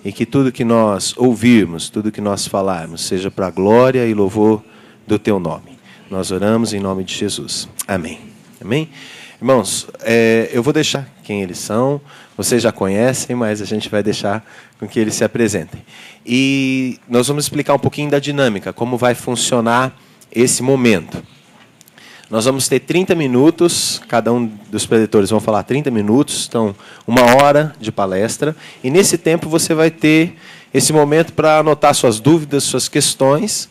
e que tudo que nós ouvirmos, tudo que nós falarmos, seja para a glória e louvor do Teu nome. Nós oramos em nome de Jesus. Amém. Amém? Irmãos, eu vou deixar quem eles são, vocês já conhecem, mas a gente vai deixar com que eles se apresentem. E nós vamos explicar um pouquinho da dinâmica, como vai funcionar esse momento. Nós vamos ter 30 minutos, cada um dos preletores vão falar 30 minutos, então 1 hora de palestra, e nesse tempo você vai ter esse momento para anotar suas dúvidas, suas questões,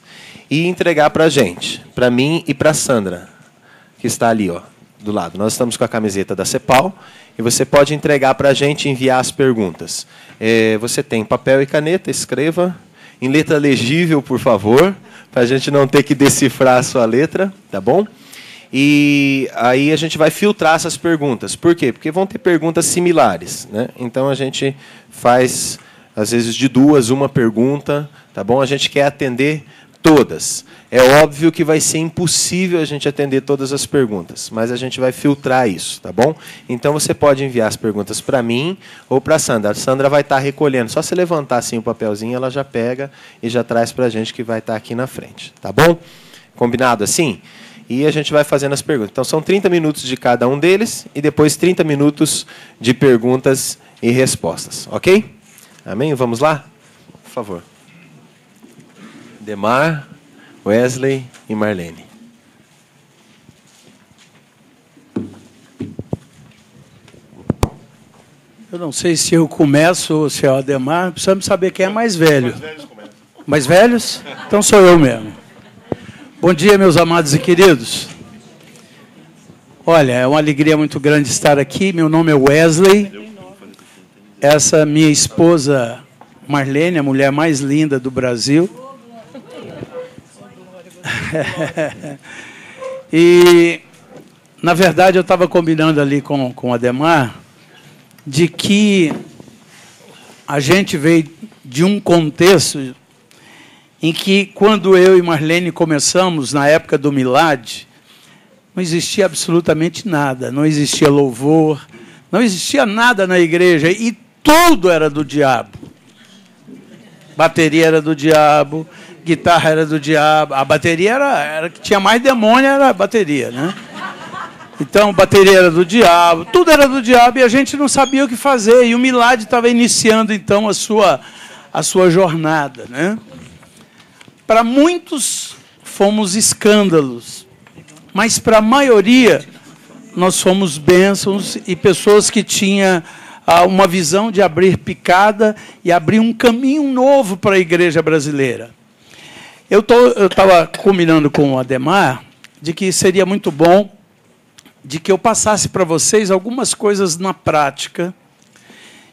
e entregar para a gente, para mim e para a Sandra, que está ali, ó, do lado. Nós estamos com a camiseta da CEPAL, e você pode entregar para a gente e enviar as perguntas. Você tem papel e caneta, escreva em letra legível, por favor, para a gente não ter que decifrar a sua letra, tá bom? E aí a gente vai filtrar essas perguntas. Por quê? Porque vão ter perguntas similares, né? Então a gente faz, às vezes, de duas, uma pergunta, tá bom? A gente quer atender todas. É óbvio que vai ser impossível a gente atender todas as perguntas, mas a gente vai filtrar isso, tá bom? Então você pode enviar as perguntas para mim ou para a Sandra. A Sandra vai estar recolhendo. Só se levantar assim o papelzinho, ela já pega e já traz para a gente, que vai estar aqui na frente, tá bom? Combinado assim? E a gente vai fazendo as perguntas. Então, são 30 minutos de cada um deles e depois 30 minutos de perguntas e respostas. Ok? Amém? Vamos lá? Por favor. Demar, Wesley e Marlene. Eu não sei se eu começo ou se é o Ademar. Precisamos saber quem é mais velho. Mais velhos começam. Mais velhos? Então sou eu mesmo. Bom dia, meus amados e queridos. Olha, é uma alegria muito grande estar aqui. Meu nome é Wesley. Essa minha esposa, Marlene, a mulher mais linda do Brasil. E, na verdade, eu estava combinando ali com o Ademar de que a gente veio de um contexto em que, quando eu e Marlene começamos, na época do Milad, não existia absolutamente nada. Não existia louvor, não existia nada na igreja, e tudo era do diabo. Bateria era do diabo, guitarra era do diabo. A bateria era que tinha mais demônio, era a bateria, né? Então, bateria era do diabo, tudo era do diabo, e a gente não sabia o que fazer. E o Milad estava iniciando, então, a sua jornada, né? Para muitos, fomos escândalos, mas para a maioria, nós fomos bênçãos e pessoas que tinham uma visão de abrir picada e abrir um caminho novo para a igreja brasileira. Eu estava combinando com o Ademar de que seria muito bom de que eu passasse para vocês algumas coisas na prática,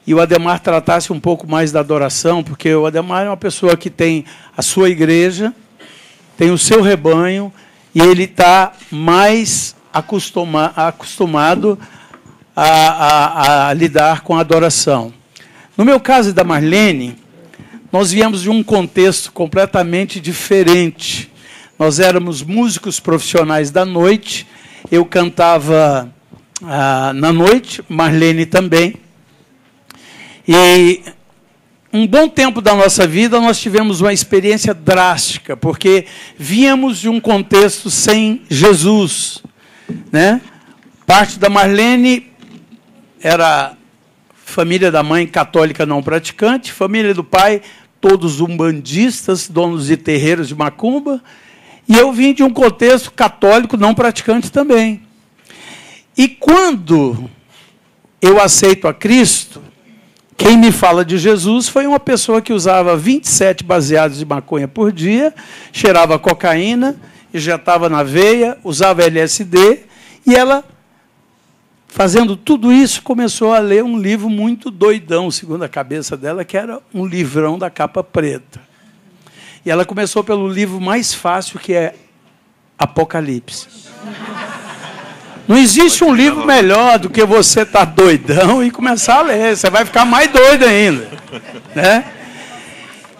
e o Ademar tratasse um pouco mais da adoração, porque o Ademar é uma pessoa que tem a sua igreja, tem o seu rebanho, e ele está mais acostumado a lidar com a adoração. No meu caso e da Marlene, nós viemos de um contexto completamente diferente. Nós éramos músicos profissionais da noite, eu cantava na noite, Marlene também. E um bom tempo da nossa vida nós tivemos uma experiência drástica, porque víamos de um contexto sem Jesus, né? Parte da Marlene era família da mãe católica não praticante, família do pai todos umbandistas, donos de terreiros de macumba, e eu vim de um contexto católico não praticante também. E quando eu aceito a Cristo, quem me fala de Jesus foi uma pessoa que usava 27 baseados de maconha por dia, cheirava cocaína, injetava na veia, usava LSD, e ela, fazendo tudo isso, começou a ler um livro muito doidão, segundo a cabeça dela, que era um livrão da capa preta. E ela começou pelo livro mais fácil, que é Apocalipse. Não existe um livro melhor do que você estar doidão e começar a ler. Você vai ficar mais doido ainda, né?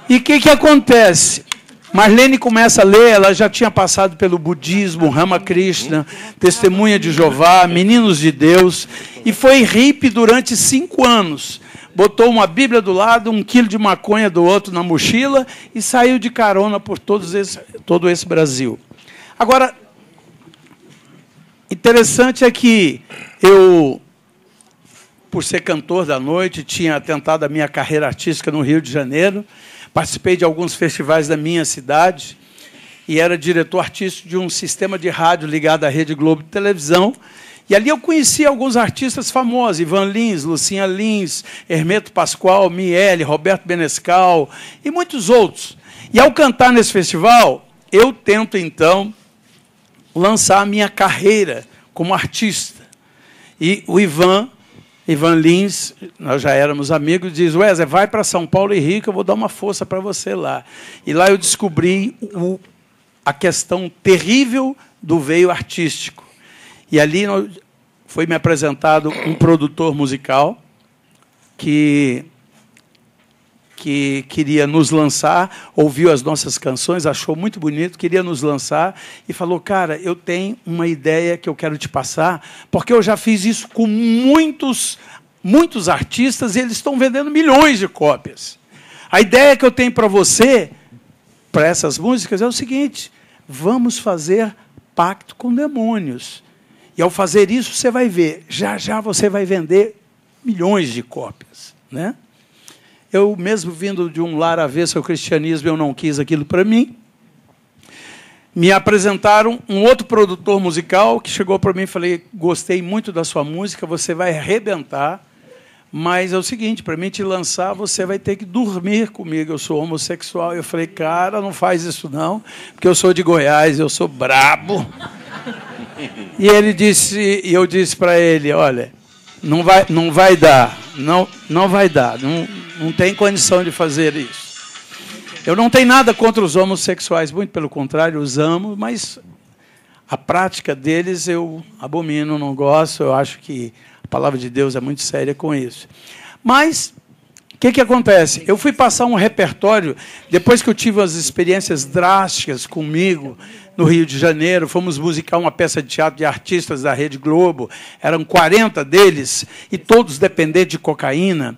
E o que acontece? Marlene começa a ler, ela já tinha passado pelo budismo, Ramakrishna, Testemunha de Jeová, Meninos de Deus, e foi hippie durante 5 anos. Botou uma Bíblia do lado, 1 quilo de maconha do outro na mochila e saiu de carona por todo esse Brasil. Agora, interessante é que eu, por ser cantor da noite, tinha tentado a minha carreira artística no Rio de Janeiro, participei de alguns festivais da minha cidade e era diretor artístico de um sistema de rádio ligado à Rede Globo de televisão. E ali eu conheci alguns artistas famosos, Ivan Lins, Lucinha Lins, Hermeto Pascoal, Miele, Roberto Benescal e muitos outros. E ao cantar nesse festival, eu tento, então, lançar a minha carreira como artista. E o Ivan Lins, nós já éramos amigos, diz, Wesley, vai para São Paulo e Rio, que eu vou dar uma força para você lá. E lá eu descobri a questão terrível do veio artístico. E ali foi me apresentado um produtor musical que queria nos lançar, ouviu as nossas canções, achou muito bonito, queria nos lançar e falou, cara, eu tenho uma ideia que eu quero te passar, porque eu já fiz isso com muitos artistas e eles estão vendendo milhões de cópias. A ideia que eu tenho para você, para essas músicas, é o seguinte, vamos fazer pacto com demônios. E, ao fazer isso, você vai ver, já você vai vender milhões de cópias, né? Eu, mesmo vindo de um lar avesso ao cristianismo, eu não quis aquilo para mim. Me apresentaram um outro produtor musical que chegou para mim e falei, gostei muito da sua música, você vai arrebentar, mas é o seguinte, para mim te lançar, você vai ter que dormir comigo, eu sou homossexual. Eu falei, cara, não faz isso não, porque eu sou de Goiás, eu sou brabo. E ele disse, e eu disse para ele, olha, não vai dar, não vai dar, não tem condição de fazer isso. Eu não tenho nada contra os homossexuais, muito pelo contrário, os amo, mas a prática deles eu abomino, não gosto, eu acho que a palavra de Deus é muito séria com isso. Mas o que acontece? Eu fui passar um repertório, depois que eu tive as experiências drásticas comigo, no Rio de Janeiro, fomos musicar uma peça de teatro de artistas da Rede Globo, eram 40 deles, e todos dependentes de cocaína,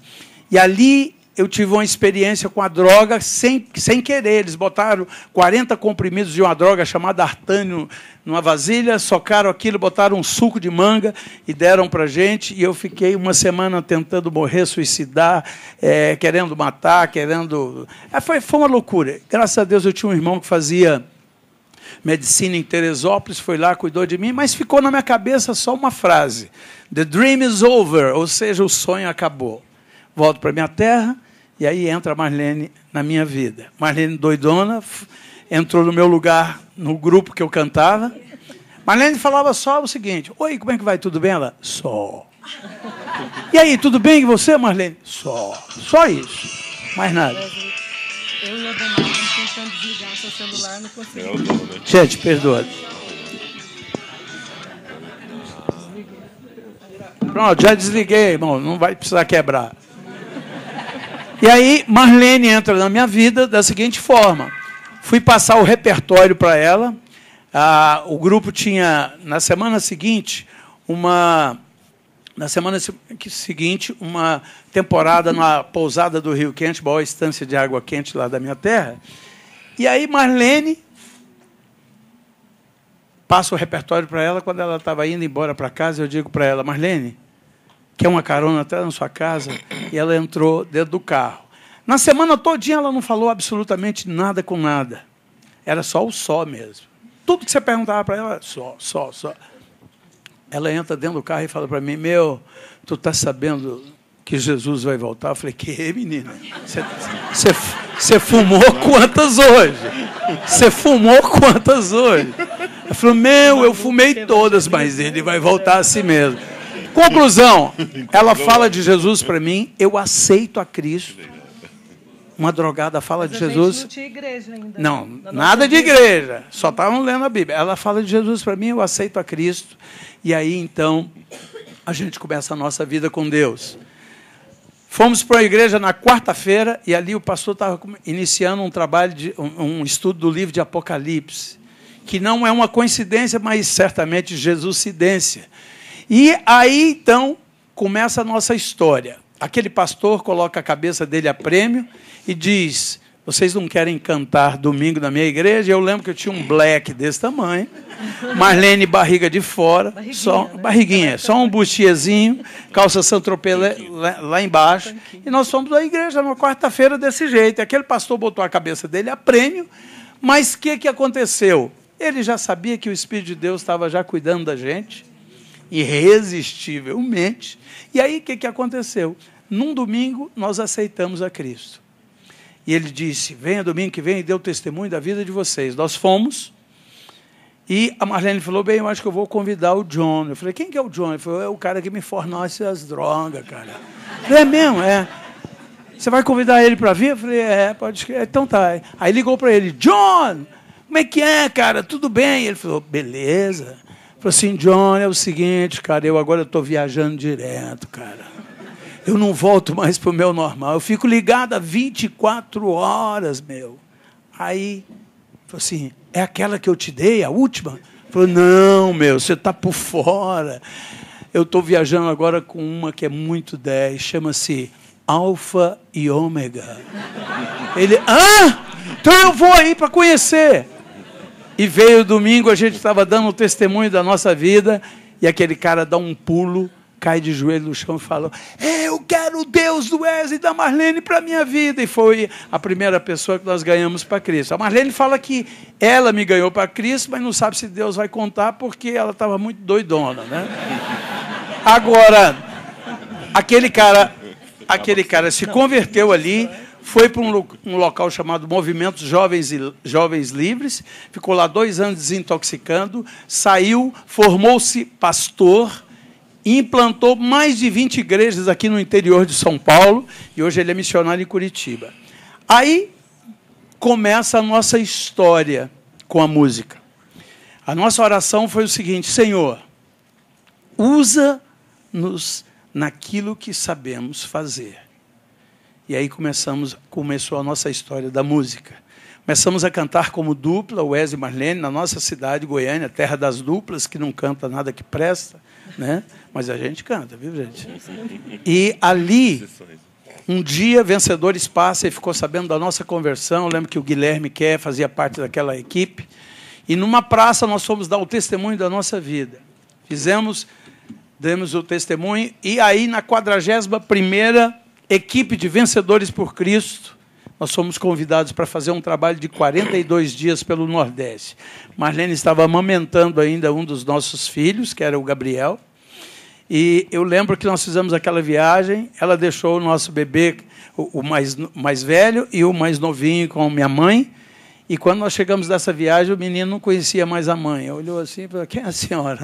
e ali eu tive uma experiência com a droga sem querer. Eles botaram 40 comprimidos de uma droga chamada artânio numa vasilha, socaram aquilo, botaram um suco de manga e deram para a gente. E eu fiquei uma semana tentando morrer, suicidar, querendo matar, querendo... Foi uma loucura. Graças a Deus eu tinha um irmão que fazia medicina em Teresópolis, foi lá, cuidou de mim, mas ficou na minha cabeça só uma frase. The dream is over, ou seja, o sonho acabou. Volto para a minha terra, e aí entra a Marlene na minha vida. Marlene doidona, entrou no meu lugar, no grupo que eu cantava. Marlene falava só o seguinte, oi, como é que vai, tudo bem? Ela, só. E aí, tudo bem com você, Marlene? Só isso, mais nada. Eu e a Dona tentando desligar seu celular, não consegui. Gente, perdoa. Pronto, já desliguei, irmão, não vai precisar quebrar. E aí, Marlene entra na minha vida da seguinte forma. Fui passar o repertório para ela. O grupo tinha, na semana seguinte, uma temporada na pousada do Rio Quente, boa estância de água quente lá da minha terra. E aí, Marlene passa o repertório para ela. Quando ela estava indo embora para casa, eu digo para ela, Marlene, quer uma carona até na sua casa? E ela entrou dentro do carro. Na semana todinha ela não falou absolutamente nada com nada. Era só o só mesmo. Tudo que você perguntava para ela, só. Ela entra dentro do carro e fala para mim, tu está sabendo que Jesus vai voltar? Eu falei, que menina? Você fumou quantas hoje? Você fumou quantas hoje? Ela falou, eu fumei todas, mas ele vai voltar assim mesmo. Conclusão, ela fala de Jesus para mim, eu aceito a Cristo. Uma drogada fala de Jesus. Não tinha igreja ainda. Não, nada de igreja. Só estavam lendo a Bíblia. Ela fala de Jesus para mim, eu aceito a Cristo. E aí, então, a gente começa a nossa vida com Deus. Fomos para a igreja na quarta-feira e ali o pastor estava iniciando um trabalho, um estudo do livro de Apocalipse, que não é uma coincidência, mas certamente Jesuscidência. E aí, então, começa a nossa história. Aquele pastor coloca a cabeça dele a prêmio e diz: vocês não querem cantar domingo na minha igreja? Eu lembro que eu tinha um black desse tamanho, Marlene barriga de fora, barriguinha, só um bustiezinho, calça Saint-Tropez lá embaixo. E nós fomos à igreja numa quarta-feira desse jeito. Aquele pastor botou a cabeça dele a prêmio, mas o que aconteceu? Ele já sabia que o Espírito de Deus estava já cuidando da gente, irresistivelmente. E aí, o que aconteceu? Num domingo, nós aceitamos a Cristo. E ele disse: venha domingo que vem e dê o testemunho da vida de vocês. Nós fomos, e a Marlene falou: bem, eu acho que eu vou convidar o John. Eu falei: quem que é o John? Ele falou: é o cara que me fornece as drogas, cara. Eu falei: é mesmo? É. Você vai convidar ele para vir? Eu falei: é, pode. Então tá. Aí ligou para ele: John, como é que é, cara? Tudo bem? Ele falou: beleza. Ele falou assim: John, é o seguinte, cara, eu agora estou viajando direto, cara. Eu não volto mais para o meu normal. Eu fico ligado há 24 horas, meu. Aí, falou assim: é aquela que eu te dei, a última? Falou: não, meu, você está por fora. Eu estou viajando agora com uma que é muito 10, chama-se Alfa e Ômega. Ele: então eu vou aí para conhecer. E veio domingo, a gente estava dando o testemunho da nossa vida, e aquele cara dá um pulo, cai de joelho no chão e falou: eu quero o Deus do Wesley e da Marlene para a minha vida. E foi a primeira pessoa que nós ganhamos para Cristo. A Marlene fala que ela me ganhou para Cristo, mas não sabe se Deus vai contar, porque ela estava muito doidona, né? Agora, aquele cara se converteu ali, foi para um local chamado Movimentos Jovens Livres, ficou lá 2 anos desintoxicando, saiu, formou-se pastor, implantou mais de 20 igrejas aqui no interior de São Paulo, e hoje ele é missionário em Curitiba. Aí começa a nossa história com a música. A nossa oração foi o seguinte: Senhor, usa-nos naquilo que sabemos fazer. E aí começou a nossa história da música. Começamos a cantar como dupla, Wesley e Marlene, na nossa cidade, Goiânia, terra das duplas, que não canta nada que presta, né? Mas a gente canta, viu, gente? E ali, um dia, Vencedores Passa, e ficou sabendo da nossa conversão. Eu lembro que o Guilherme Kerr fazia parte daquela equipe. E numa praça nós fomos dar o testemunho da nossa vida. Demos o testemunho, e aí na 41ª equipe de Vencedores por Cristo, nós fomos convidados para fazer um trabalho de 42 dias pelo Nordeste. Marlene estava amamentando ainda um dos nossos filhos, que era o Gabriel, e eu lembro que nós fizemos aquela viagem, ela deixou o nosso bebê, o mais velho e o mais novinho com minha mãe, e quando nós chegamos dessa viagem, o menino não conhecia mais a mãe. Olhou assim e falou: quem é a senhora?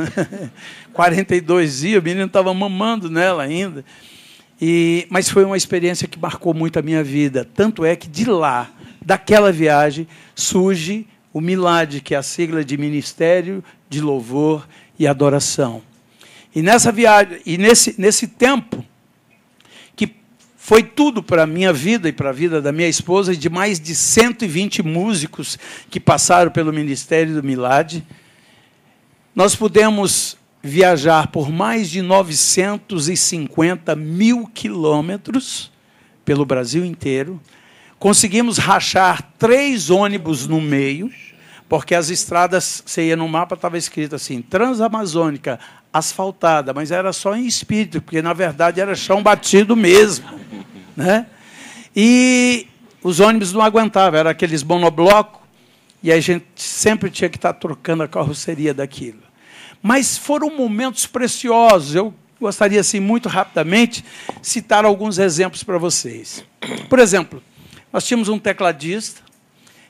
42 dias, o menino estava mamando nela ainda. Mas foi uma experiência que marcou muito a minha vida. Tanto é que de lá, daquela viagem, surge o MILAD, que é a sigla de Ministério de Louvor e Adoração. E nessa viagem, e nesse tempo, que foi tudo para a minha vida e para a vida da minha esposa, e de mais de 120 músicos que passaram pelo Ministério do MILAD, nós pudemos viajar por mais de 950 mil quilômetros pelo Brasil inteiro. Conseguimos rachar 3 ônibus no meio, porque as estradas, você ia no mapa, estava escrito assim: Transamazônica, asfaltada, mas era só em espírito, porque, na verdade, era chão batido mesmo, né? E os ônibus não aguentavam, eram aqueles monoblocos, e a gente sempre tinha que estar trocando a carroceria daquilo. Mas foram momentos preciosos. Eu gostaria, assim, muito rapidamente, citar alguns exemplos para vocês. Por exemplo, nós tínhamos um tecladista,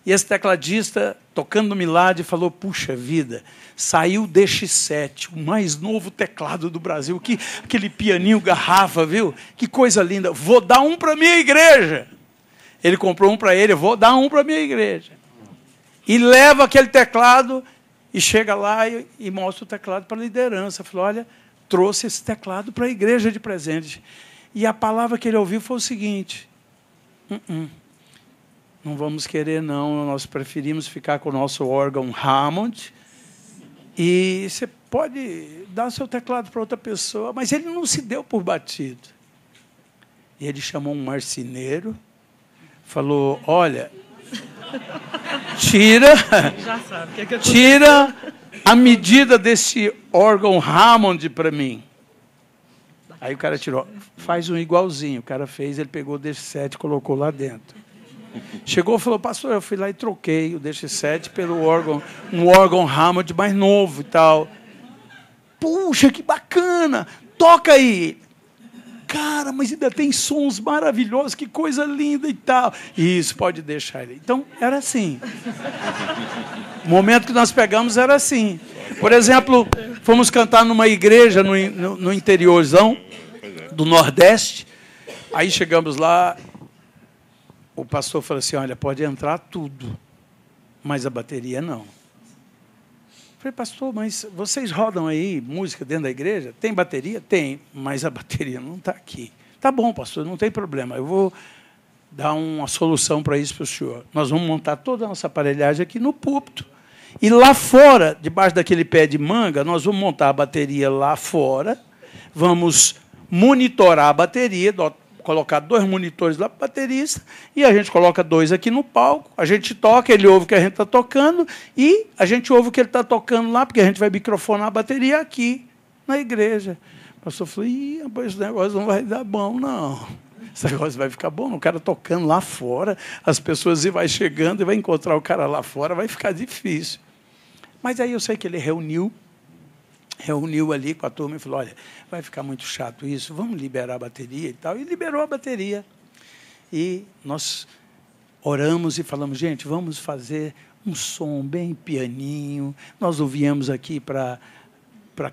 e esse tecladista, tocando no MILAD, falou: puxa vida, saiu o DX7, o mais novo teclado do Brasil, aquele pianinho garrafa, viu? Que coisa linda, vou dar um para a minha igreja. Ele comprou um para ele, vou dar um para a minha igreja. E leva aquele teclado, e chega lá e mostra o teclado para a liderança. Falou: olha, trouxe esse teclado para a igreja de presente. E a palavra que ele ouviu foi o seguinte: não vamos querer, não. Nós preferimos ficar com o nosso órgão Hammond. E você pode dar o seu teclado para outra pessoa. Mas ele não se deu por batido. E ele chamou um marceneiro, falou: olha, tira a medida desse órgão Hammond para mim. Aí o cara tirou, faz um igualzinho. O cara fez, ele pegou o DX7 e colocou lá dentro. Chegou e falou: pastor, eu fui lá e troquei o DX7 pelo órgão, um órgão Hammond mais novo e tal. Puxa, que bacana! Toca aí! Cara, mas ainda tem sons maravilhosos, que coisa linda e tal. Isso, pode deixar ele. Então, era assim. O momento que nós pegamos era assim. Por exemplo, fomos cantar numa igreja no interiorzão do Nordeste. Aí chegamos lá, o pastor falou assim: olha, pode entrar tudo, mas a bateria não. Eu falei: pastor, mas vocês rodam aí música dentro da igreja? Tem bateria? Tem, mas a bateria não está aqui. Tá bom, pastor, não tem problema. Eu vou dar uma solução para isso para o senhor. Nós vamos montar toda a nossa aparelhagem aqui no púlpito. E lá fora, debaixo daquele pé de manga, nós vamos montar a bateria lá fora, vamos monitorar a bateria, colocar 2 monitores lá para o baterista, e a gente coloca 2 aqui no palco, a gente toca, ele ouve o que a gente está tocando, e a gente ouve o que ele está tocando lá, porque a gente vai microfonar a bateria aqui, na igreja. O pastor falou: ih, esse negócio não vai dar bom, não. Esse negócio vai ficar bom, o cara tocando lá fora, as pessoas vão chegando e vai encontrar o cara lá fora, vai ficar difícil. Mas aí eu sei que ele reuniu ali com a turma e falou: olha, vai ficar muito chato isso, vamos liberar a bateria e tal. E liberou a bateria. E nós oramos e falamos: gente, vamos fazer um som bem pianinho. Nós não viemos aqui para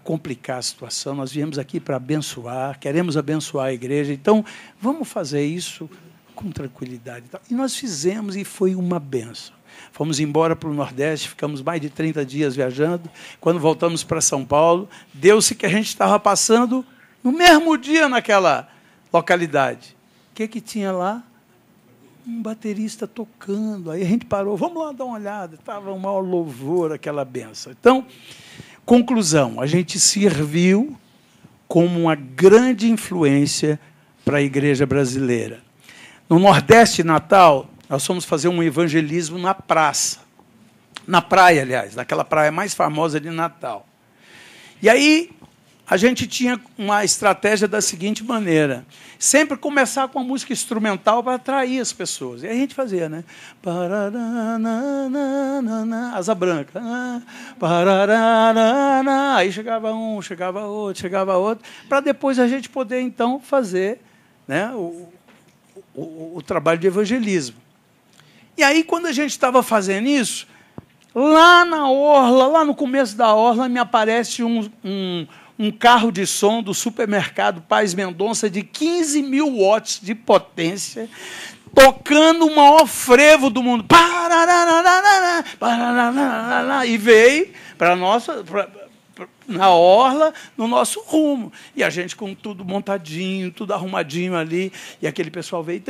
complicar a situação, nós viemos aqui para abençoar, queremos abençoar a igreja, então vamos fazer isso com tranquilidade. E nós fizemos, e foi uma bênção. Fomos embora para o Nordeste, ficamos mais de 30 dias viajando. Quando voltamos para São Paulo, deu-se que a gente estava passando no mesmo dia naquela localidade. O que tinha lá? Um baterista tocando. Aí a gente parou: vamos lá dar uma olhada. Estava um maior louvor, aquela benção. Então, conclusão, a gente serviu como uma grande influência para a igreja brasileira. No Nordeste, Natal, nós fomos fazer um evangelismo na praça. Na praia, aliás, naquela praia mais famosa de Natal. E aí, a gente tinha uma estratégia da seguinte maneira: sempre começar com uma música instrumental para atrair as pessoas. E aí a gente fazia, né? Asa branca. Aí chegava um, chegava outro, para depois a gente poder, então, fazer, né, o trabalho de evangelismo. E aí, quando a gente estava fazendo isso, lá na orla, lá no começo da orla, me aparece um carro de som do supermercado Paz Mendonça de 15 mil watts de potência, tocando o maior frevo do mundo. E veio para a nossa... na orla, no nosso rumo. E a gente com tudo montadinho, tudo arrumadinho ali, e aquele pessoal veio,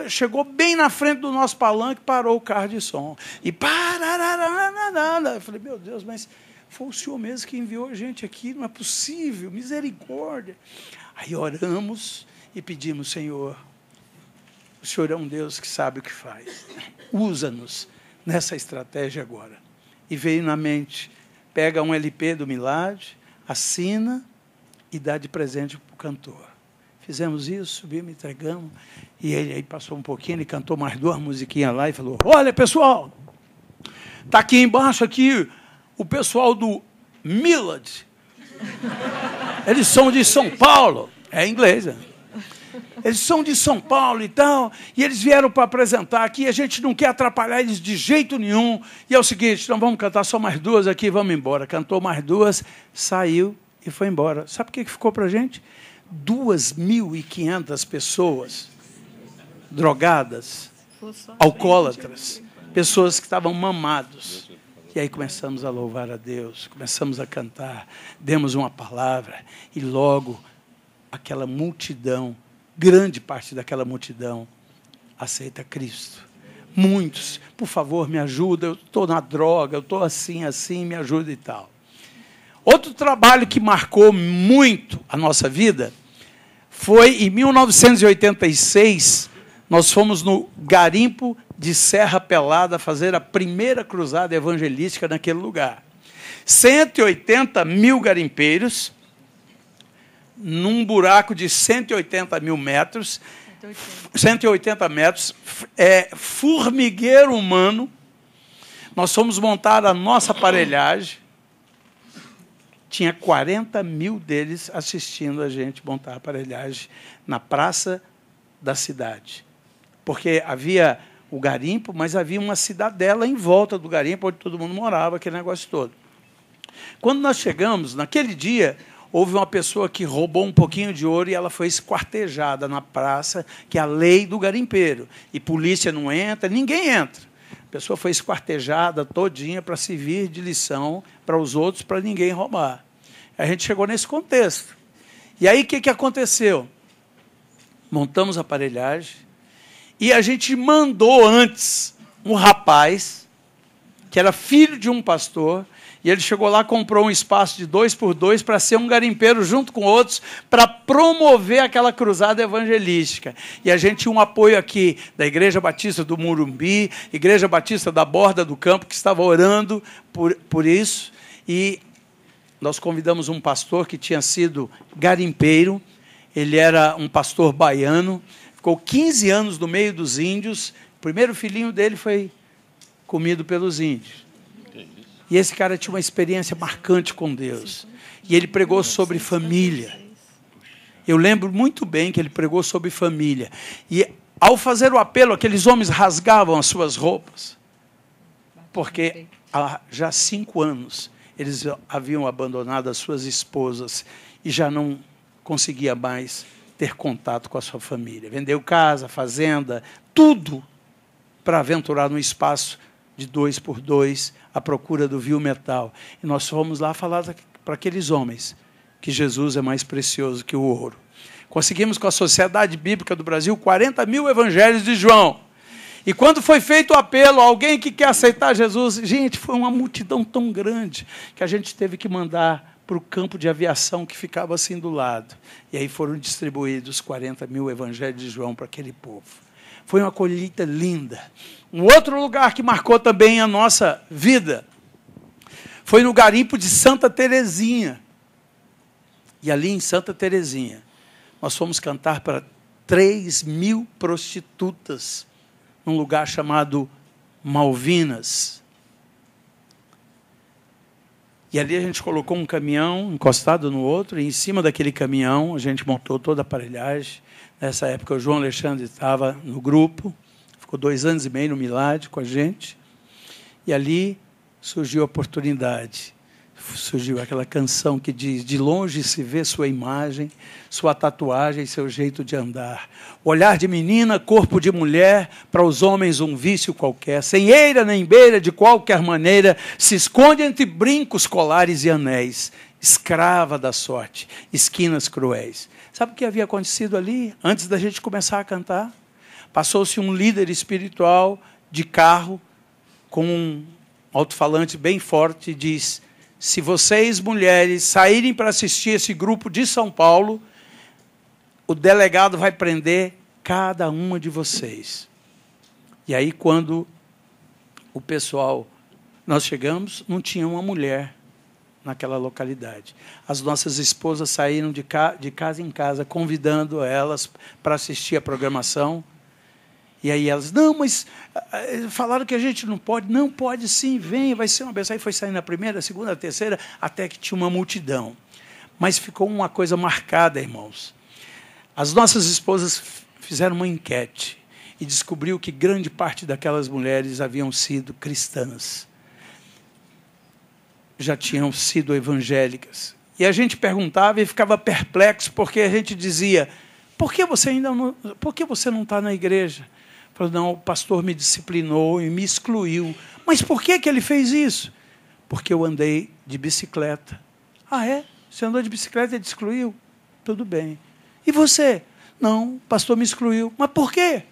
chegou bem na frente do nosso palanque, parou o carro de som. E eu falei: meu Deus, mas foi o Senhor mesmo que enviou a gente aqui, não é possível, misericórdia. Aí oramos e pedimos: Senhor, o Senhor é um Deus que sabe o que faz. Usa-nos nessa estratégia agora. E veio na mente: pega um LP do Milad, assina e dá de presente para o cantor. Fizemos isso, subimos, entregamos, e ele aí passou um pouquinho, ele cantou mais 2 musiquinhas lá e falou: olha, pessoal, está aqui embaixo aqui o pessoal do Milad. Eles são de São Paulo. É inglês, né? Eles são de São Paulo e tal, e eles vieram para apresentar aqui, a gente não quer atrapalhar eles de jeito nenhum. E é o seguinte: então vamos cantar só mais 2 aqui, vamos embora. Cantou mais 2, saiu e foi embora. Sabe o que ficou para a gente? 2.500 pessoas drogadas, alcoólatras, pessoas que estavam mamados. E aí começamos a louvar a Deus, começamos a cantar, demos uma palavra, e logo aquela multidão, grande parte daquela multidão, aceita Cristo. Muitos, por favor, me ajuda, eu estou na droga, eu estou assim, me ajuda e tal. Outro trabalho que marcou muito a nossa vida foi em 1986, nós fomos no garimpo de Serra Pelada fazer a primeira cruzada evangelística naquele lugar. 180 mil garimpeiros, num buraco de 180 mil metros, 180 metros, formigueiro humano. Nós fomos montar a nossa aparelhagem. Tinha 40 mil deles assistindo a gente montar a aparelhagem na praça da cidade. Porque havia o garimpo, mas havia uma cidadela em volta do garimpo, onde todo mundo morava, aquele negócio todo. Quando nós chegamos, naquele dia, houve uma pessoa que roubou um pouquinho de ouro e ela foi esquartejada na praça, que é a lei do garimpeiro. E polícia não entra, ninguém entra. A pessoa foi esquartejada todinha para servir de lição para os outros, para ninguém roubar. A gente chegou nesse contexto. E aí, o que aconteceu? Montamos a aparelhagem e a gente mandou antes um rapaz, que era filho de um pastor, e ele chegou lá, comprou um espaço de 2x2 para ser um garimpeiro junto com outros, para promover aquela cruzada evangelística. E a gente tinha um apoio aqui da Igreja Batista do Murumbi, Igreja Batista da Borda do Campo, que estava orando por isso. E nós convidamos um pastor que tinha sido garimpeiro, ele era um pastor baiano, ficou 15 anos no meio dos índios, o primeiro filhinho dele foi comido pelos índios. E esse cara tinha uma experiência marcante com Deus. E ele pregou sobre família. Eu lembro muito bem que ele pregou sobre família. E, ao fazer o apelo, aqueles homens rasgavam as suas roupas. Porque, há já 5 anos, eles haviam abandonado as suas esposas e já não conseguia mais ter contato com a sua família. Vendeu casa, fazenda, tudo para aventurar no espaço de 2x2, à procura do vil metal. E nós fomos lá falar para aqueles homens que Jesus é mais precioso que o ouro. Conseguimos com a Sociedade Bíblica do Brasil 40 mil evangelhos de João. E quando foi feito o apelo, alguém que quer aceitar Jesus, gente, foi uma multidão tão grande que a gente teve que mandar para o campo de aviação que ficava assim do lado. E aí foram distribuídos 40 mil evangelhos de João para aquele povo. Foi uma colheita linda. Um outro lugar que marcou também a nossa vida foi no garimpo de Santa Terezinha. E ali em Santa Terezinha, nós fomos cantar para 3 mil prostitutas num lugar chamado Malvinas. E ali a gente colocou um caminhão encostado no outro, e em cima daquele caminhão a gente montou toda a aparelhagem. Nessa época, o João Alexandre estava no grupo, ficou 2 anos e meio no Milad com a gente, e ali surgiu a oportunidade. Surgiu aquela canção que diz: de longe se vê sua imagem, sua tatuagem, seu jeito de andar. Olhar de menina, corpo de mulher, para os homens um vício qualquer. Sem eira nem beira, de qualquer maneira, se esconde entre brincos, colares e anéis. Escrava da sorte, esquinas cruéis. Sabe o que havia acontecido ali, antes da gente começar a cantar? Passou-se um líder espiritual de carro, com um alto-falante bem forte, e diz: se vocês, mulheres, saírem para assistir esse grupo de São Paulo, o delegado vai prender cada uma de vocês. E aí, quando o pessoal, nós chegamos, não tinha uma mulher naquela localidade. As nossas esposas saíram de casa em casa, convidando elas para assistir a programação. E aí elas: não, mas falaram que a gente não pode. Não, pode sim, vem, vai ser uma benção. Aí foi saindo a primeira, a segunda, a terceira, até que tinha uma multidão. Mas ficou uma coisa marcada, irmãos. As nossas esposas fizeram uma enquete e descobriu que grande parte daquelas mulheres haviam sido cristãs. Já tinham sido evangélicas. E a gente perguntava e ficava perplexo, porque a gente dizia: por que você não está na igreja? Falou: não, o pastor me disciplinou e me excluiu. Mas por que ele fez isso? Porque eu andei de bicicleta. Ah, é? Você andou de bicicleta e te excluiu? Tudo bem. E você? Não, o pastor me excluiu. Mas por quê?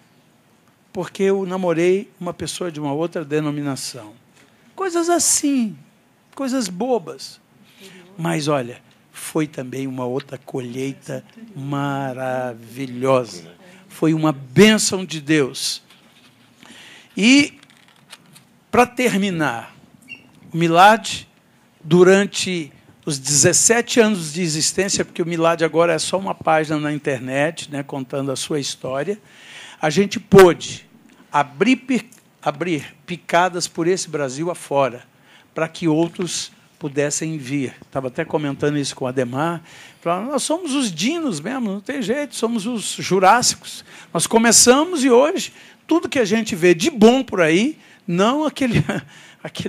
Porque eu namorei uma pessoa de uma outra denominação. Coisas assim, coisas bobas. Mas, olha, foi também uma outra colheita maravilhosa. Foi uma bênção de Deus. E, para terminar, o Milad, durante os 17 anos de existência, porque o Milad agora é só uma página na internet, né, contando a sua história, a gente pôde abrir picadas por esse Brasil afora, para que outros pudessem vir. Estava até comentando isso com o Ademar. Falando, nós somos os dinos mesmo, não tem jeito, somos os jurássicos. Nós começamos e hoje, tudo que a gente vê de bom por aí, não aquele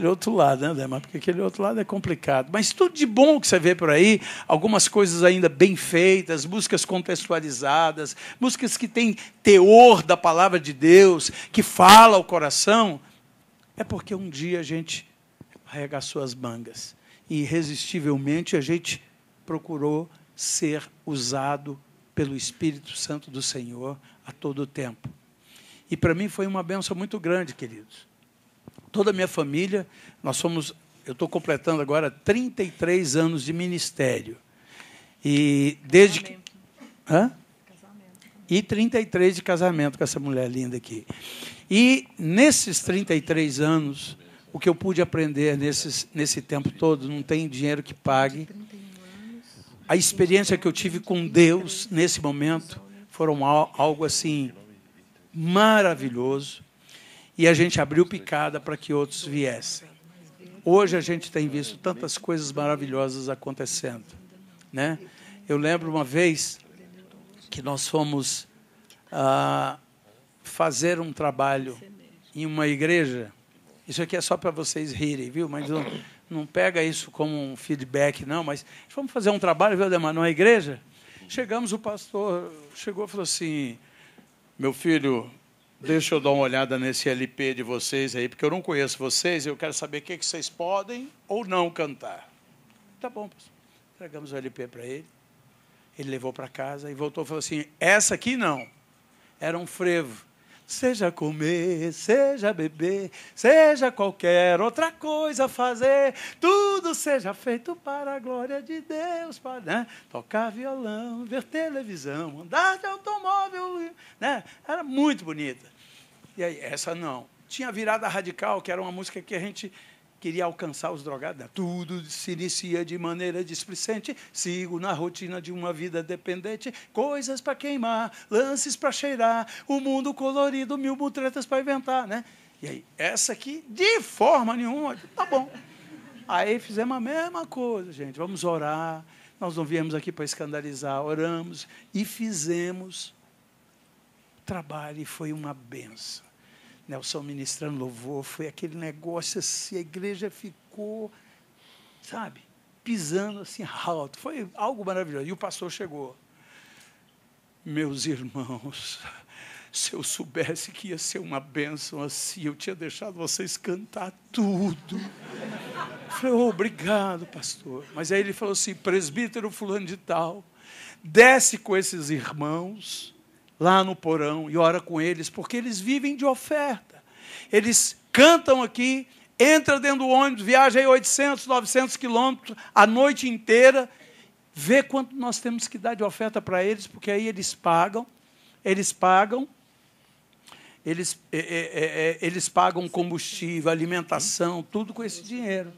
outro lado, né, Ademar? Porque aquele outro lado é complicado. Mas tudo de bom que você vê por aí, algumas coisas ainda bem feitas, músicas contextualizadas, músicas que têm teor da palavra de Deus, que fala ao coração, é porque um dia a gente arregaçou as mangas. E, irresistivelmente, a gente procurou ser usado pelo Espírito Santo do Senhor a todo o tempo. E, para mim, foi uma bênção muito grande, queridos. Toda a minha família, eu estou completando agora 33 anos de ministério. E desde que... Hã? E 33 de casamento com essa mulher linda aqui. E, nesses 33 anos, o que eu pude aprender nesse tempo todo, não tem dinheiro que pague. A experiência que eu tive com Deus, nesse momento, foram algo assim maravilhoso. E a gente abriu picada para que outros viessem. Hoje a gente tem visto tantas coisas maravilhosas acontecendo, né? Eu lembro uma vez que nós fomos fazer um trabalho em uma igreja. Isso aqui é só para vocês rirem, viu? Mas não pega isso como um feedback, não. Mas vamos fazer um trabalho, viu, Ademar, numa igreja. Chegamos, o pastor chegou e falou assim, meu filho, deixa eu dar uma olhada nesse LP de vocês aí, porque eu não conheço vocês, eu quero saber o que vocês podem ou não cantar. Tá bom, pastor. Entregamos o LP para ele. Ele levou para casa e voltou e falou assim, essa aqui não. Era um frevo. Seja comer, seja beber, seja qualquer outra coisa fazer, tudo seja feito para a glória de Deus, para, né? Tocar violão, ver televisão, andar de automóvel, né? Era muito bonita. E aí, essa não. Tinha Virada Radical, que era uma música que a gente queria alcançar os drogados. Né? Tudo se inicia de maneira displicente, sigo na rotina de uma vida dependente, coisas para queimar, lances para cheirar, o mundo colorido, mil mutretas para inventar. Né? E aí, essa aqui, de forma nenhuma, tá bom. Aí fizemos a mesma coisa, gente. Vamos orar. Nós não viemos aqui para escandalizar, oramos e fizemos trabalho e foi uma benção. Nelson ministrando louvor, foi aquele negócio assim, a igreja ficou, sabe, pisando assim alto. Foi algo maravilhoso. E o pastor chegou. Meus irmãos, se eu soubesse que ia ser uma bênção assim, eu tinha deixado vocês cantar tudo. Eu falei, oh, obrigado, pastor. Mas aí ele falou assim, presbítero fulano de tal, desce com esses irmãos lá no porão e ora com eles, porque eles vivem de oferta. Eles cantam aqui, entra dentro do ônibus, viaja aí 800, 900 quilômetros a noite inteira, vê quanto nós temos que dar de oferta para eles, porque aí eles pagam combustível, alimentação, tudo com esse dinheiro.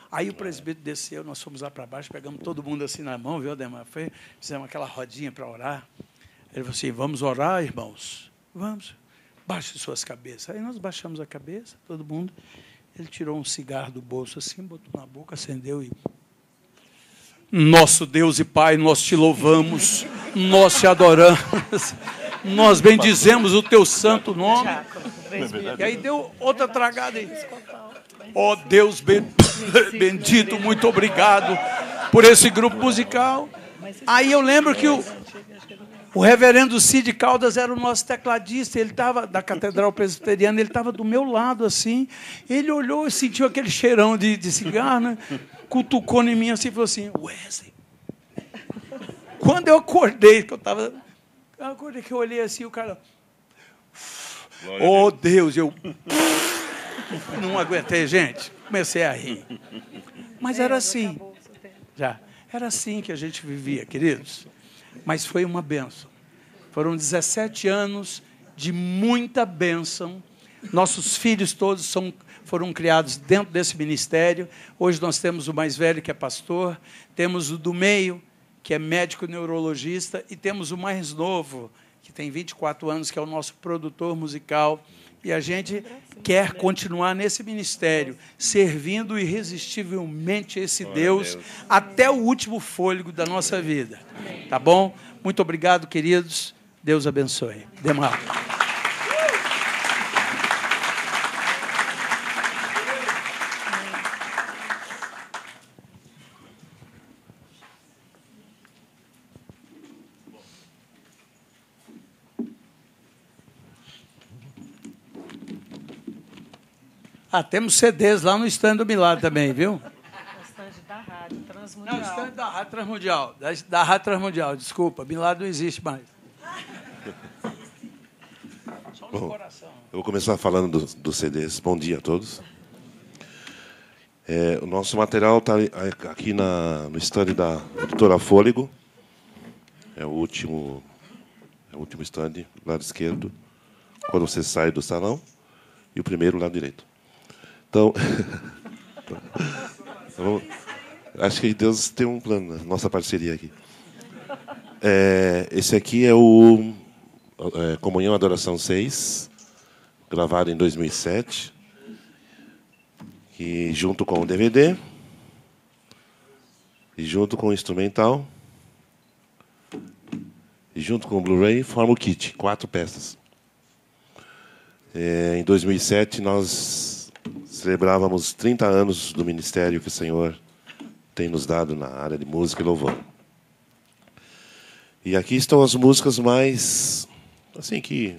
Aí o presbítero desceu, nós fomos lá para baixo, pegamos todo mundo assim na mão, viu, Ademar? Fizemos aquela rodinha para orar. Ele falou assim, vamos orar, irmãos? Vamos. Baixem suas cabeças. Aí nós baixamos a cabeça, todo mundo. Ele tirou um cigarro do bolso assim, botou na boca, acendeu e... Nosso Deus e Pai, nós te louvamos, nós te adoramos, nós bendizemos o teu santo nome. E aí deu outra tragada aí. Ó Deus bendito, muito obrigado por esse grupo musical. Aí eu lembro que o reverendo Cid Caldas era o nosso tecladista, ele estava da Catedral Presbiteriana, ele estava do meu lado, assim, ele olhou e sentiu aquele cheirão de cigarro, né? Cutucou em mim assim e falou assim, Quando eu acordei, que eu olhei assim, o cara... Oh, Deus, eu... Não aguentei, gente. Comecei a rir. Mas era assim. Já. Era assim que a gente vivia, queridos. Mas foi uma bênção. Foram 17 anos de muita bênção. Nossos filhos todos foram criados dentro desse ministério. Hoje nós temos o mais velho, que é pastor. Temos o do meio, que é médico neurologista. E temos o mais novo, que tem 24 anos, que é o nosso produtor musical. E a gente quer continuar nesse ministério, servindo irresistivelmente esse Deus até o último fôlego da nossa vida. Tá bom? Muito obrigado, queridos. Deus abençoe. Demar. Temos CDs lá no stand do Milagre também, viu? O stand da Rádio Transmundial. Não, o stand da Rádio Transmundial. Da Rádio Transmundial, desculpa. Milagre não existe mais. Só no coração. Eu vou começar falando dos CDs. Bom dia a todos. O nosso material está aqui no stand da Editora Fôlego. É o último stand, lado esquerdo, quando você sai do salão. E o primeiro, lado direito. Então, acho que Deus tem um plano na nossa parceria aqui. Esse aqui é o Comunhão Adoração 6, gravado em 2007, e junto com o DVD, e junto com o instrumental, e junto com o Blu-ray, forma o kit, 4 peças. Em 2007, nós celebrávamos 30 anos do ministério que o Senhor tem nos dado na área de música e louvor. E aqui estão as músicas mais, assim, que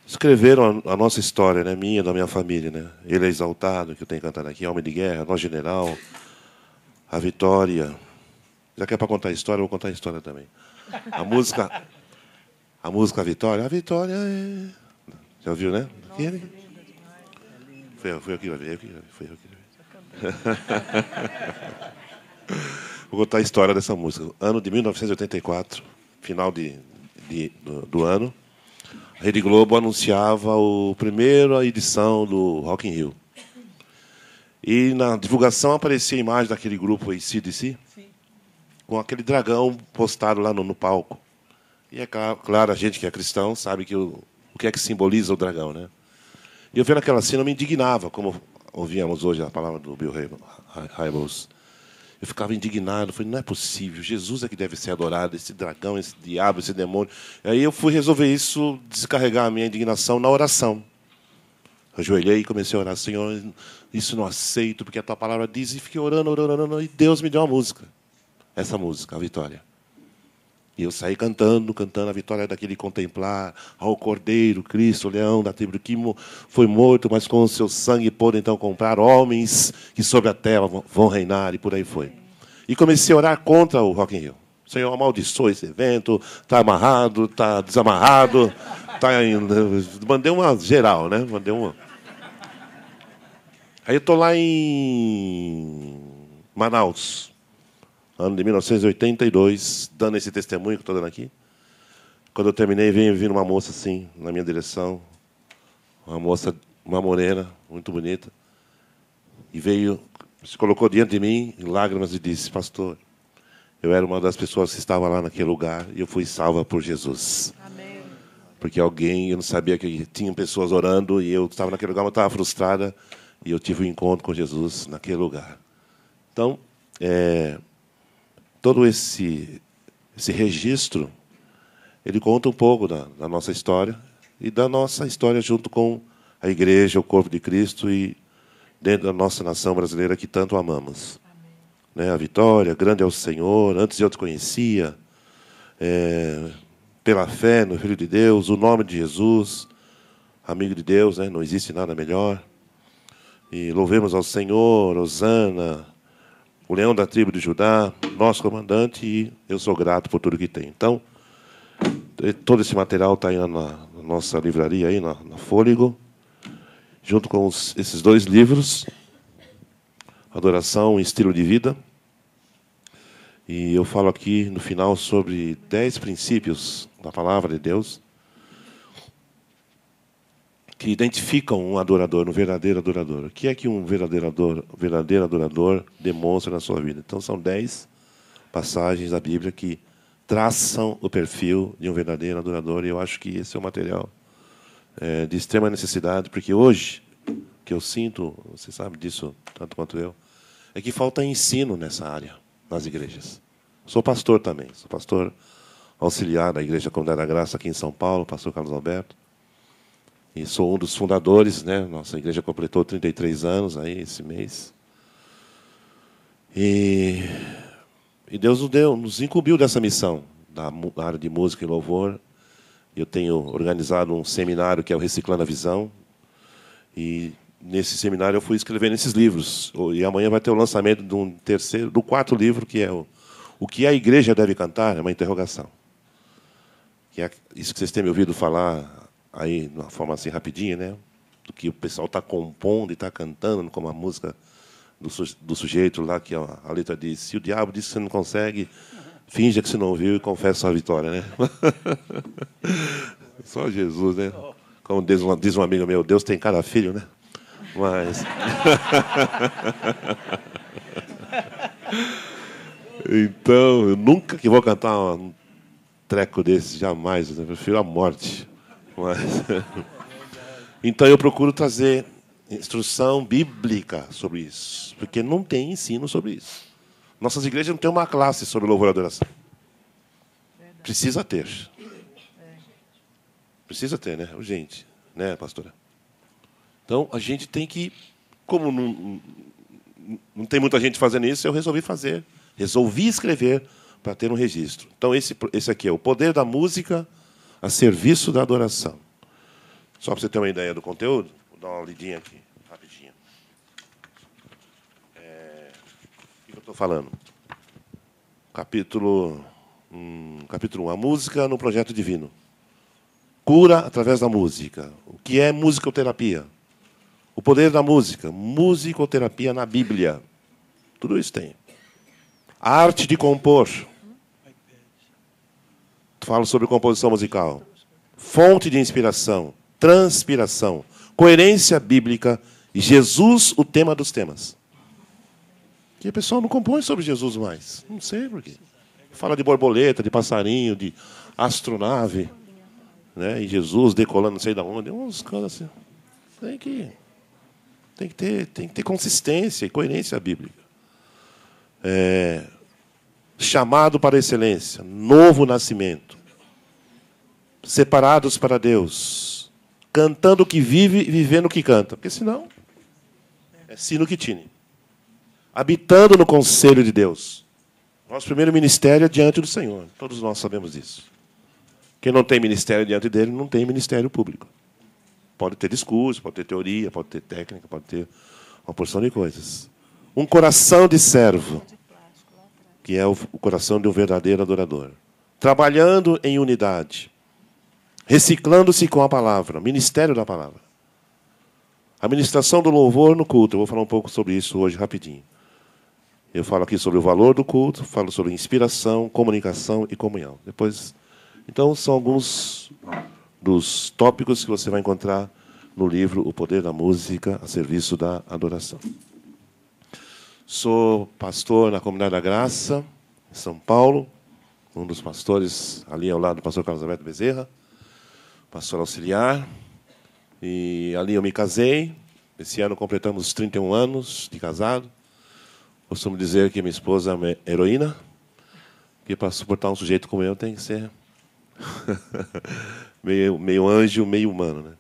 escreveram a nossa história, né? Minha, da minha família, né? Ele é Exaltado, que eu tenho cantado aqui, Alma de Guerra, Nó General, A Vitória. Já que é para contar a história, eu vou contar a história também. A música A Vitória. A Vitória é... Já ouviu, né? Foi eu que gravei. Vou contar a história dessa música. Ano de 1984, final do ano, a Rede Globo anunciava a primeira edição do Rock in Rio. E na divulgação aparecia a imagem daquele grupo AC/DC, com aquele dragão postado lá no palco. E é claro, a gente que é cristão sabe que o que é que simboliza o dragão, né? E eu vendo aquela cena, eu me indignava, como ouvíamos hoje a palavra do Bill Hybels. Eu ficava indignado, falei, não é possível, Jesus é que deve ser adorado, esse dragão, esse diabo, esse demônio. E aí eu fui resolver isso, descarregar a minha indignação na oração. Ajoelhei e comecei a orar, Senhor, isso não aceito, porque a tua palavra diz, e fiquei orando, e Deus me deu uma música. Essa música, A Vitória. E eu saí cantando a vitória daquele contemplar ao Cordeiro, Cristo, o leão da tribo que foi morto, mas com o seu sangue pôde então comprar homens que sobre a terra vão reinar, e por aí foi. E comecei a orar contra o Rock in Rio. Senhor, amaldiçoa esse evento, está amarrado, está desamarrado, mandei uma geral, né? Mandei uma. Aí eu estou lá em Manaus, ano de 1982, dando esse testemunho que estou dando aqui. Quando eu terminei, veio vir uma moça assim, na minha direção, uma morena, muito bonita, e veio, se colocou diante de mim, em lágrimas, e disse, pastor, eu era uma das pessoas que estava lá naquele lugar, e eu fui salva por Jesus. Amém. Porque eu não sabia que tinham pessoas orando, e eu estava naquele lugar, mas eu estava frustrada, e eu tive um encontro com Jesus naquele lugar. Então, todo esse registro, ele conta um pouco da nossa história e da nossa história junto com a igreja, o corpo de Cristo e dentro da nossa nação brasileira que tanto amamos. Né? A vitória, grande é o Senhor, antes eu te conhecia, pela fé no Filho de Deus, o nome de Jesus, amigo de Deus, né? Não existe nada melhor. E louvemos ao Senhor, Hosana, o leão da tribo de Judá, nosso comandante, e eu sou grato por tudo que tem. Então, todo esse material está aí na nossa livraria, aí, na Fôlego, junto com esses 2 livros, Adoração e Estilo de Vida. E eu falo aqui, no final, sobre 10 princípios da Palavra de Deus que identificam um adorador, um verdadeiro adorador. O que é que um verdadeiro adorador demonstra na sua vida? Então, são 10 passagens da Bíblia que traçam o perfil de um verdadeiro adorador. E eu acho que esse é um material de extrema necessidade, porque hoje, o que eu sinto, você sabe disso tanto quanto eu, é que falta ensino nessa área, nas igrejas. Sou pastor também, sou pastor auxiliar da Igreja Comunidade da Graça aqui em São Paulo, pastor Carlos Alberto. E sou um dos fundadores, né? Nossa igreja completou 33 anos aí esse mês. E Deus nos incumbiu dessa missão, da área de música e louvor. Eu tenho organizado um seminário que é o Reciclando a Visão. E nesse seminário eu fui escrevendo esses livros. E amanhã vai ter o lançamento do 4º livro, que é o que a igreja deve cantar, é uma interrogação. Que é isso que vocês têm me ouvido falar aí, de uma forma assim rapidinha, né? Do que o pessoal está compondo e está cantando, como a música do sujeito lá, que a letra diz: se o diabo disse que você não consegue, finja que você não ouviu e confessa a vitória, né? Só Jesus, né? Como diz um amigo meu, Deus tem cada filho, né? Mas... Então, eu nunca que vou cantar um treco desse, jamais. Eu prefiro a morte. Mas... Então, eu procuro trazer instrução bíblica sobre isso, porque não tem ensino sobre isso. Nossas igrejas não têm uma classe sobre louvor e adoração. Precisa ter. Precisa ter, né? Urgente. Né, pastora? Então, a gente tem que... Como não tem muita gente fazendo isso, eu resolvi fazer. Resolvi escrever para ter um registro. Então, esse aqui é o poder da música a serviço da adoração. Só para você ter uma ideia do conteúdo, vou dar uma lidinha aqui, rapidinho. O que eu estou falando? Capítulo 1, a música no projeto divino. Cura através da música. O que é musicoterapia? O poder da música. Musicoterapia na Bíblia. Tudo isso tem. A arte de compor. Falo sobre composição musical. Fonte de inspiração. Transpiração. Coerência bíblica. E Jesus, o tema dos temas. Que o pessoal não compõe sobre Jesus mais. Não sei por quê. Fala de borboleta, de passarinho, de astronave. Né? E Jesus decolando não sei de onde. Uns caras assim. Tem que ter consistência e coerência bíblica. Chamado para a excelência. Novo nascimento. Separados para Deus. Cantando o que vive e vivendo o que canta. Porque senão é sino que tine. Habitando no conselho de Deus. Nosso primeiro ministério é diante do Senhor. Todos nós sabemos disso. Quem não tem ministério diante dele, não tem ministério público. Pode ter discurso, pode ter teoria, pode ter técnica, pode ter uma porção de coisas. Um coração de servo, que é o coração de um verdadeiro adorador. Trabalhando em unidade. Reciclando-se com a palavra. Ministério da palavra. A ministração do louvor no culto. Eu vou falar um pouco sobre isso hoje, rapidinho. Eu falo aqui sobre o valor do culto, falo sobre inspiração, comunicação e comunhão. Então, são alguns dos tópicos que você vai encontrar no livro O Poder da Música a Serviço da Adoração. Sou pastor na Comunidade da Graça, em São Paulo, um dos pastores ali ao lado do pastor Carlos Alberto Bezerra, pastor auxiliar, e ali eu me casei. Esse ano completamos 31 anos de casado. Costumo dizer que minha esposa é uma heroína, que para suportar um sujeito como eu tem que ser meio anjo, meio humano, né?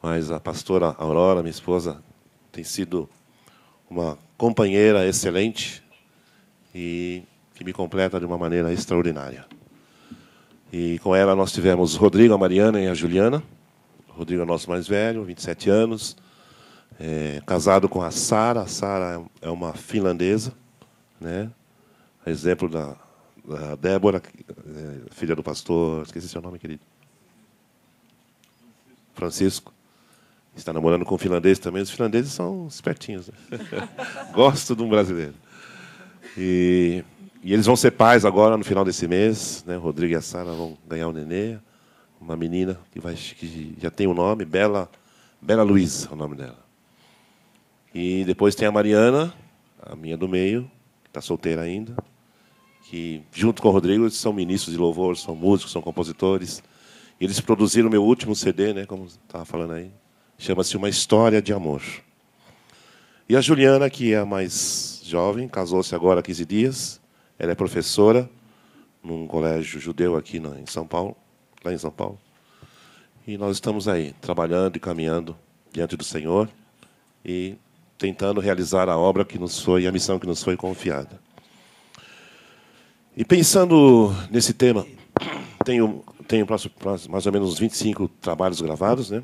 Mas a pastora Aurora, minha esposa, tem sido uma companheira excelente e que me completa de uma maneira extraordinária. E com ela nós tivemos Rodrigo, a Mariana e a Juliana. O Rodrigo é o nosso mais velho, 27 anos, casado com a Sara. A Sara é uma finlandesa, né? Exemplo da Débora, filha do pastor, esqueci seu nome, querido. Francisco. Está namorando com um finlandês também. Os finlandeses são espertinhos, né? Gosto de um brasileiro. E eles vão ser pais agora, no final desse mês, né? O Rodrigo e a Sara vão ganhar um nenê. Uma menina que já tem um nome, Bela Luiz, é o nome dela. E depois tem a Mariana, a minha do meio, que está solteira ainda, que, junto com o Rodrigo, são ministros de louvor, são músicos, são compositores. E eles produziram o meu último CD, né, como estava falando aí, chama-se Uma História de Amor. E a Juliana, que é a mais jovem, casou-se agora há 15 dias. Ela é professora num colégio judeu aqui em São Paulo, lá em São Paulo. E nós estamos aí, trabalhando e caminhando diante do Senhor e tentando realizar a obra que nos foi, a missão que nos foi confiada. E pensando nesse tema, tenho mais ou menos uns 25 trabalhos gravados, né?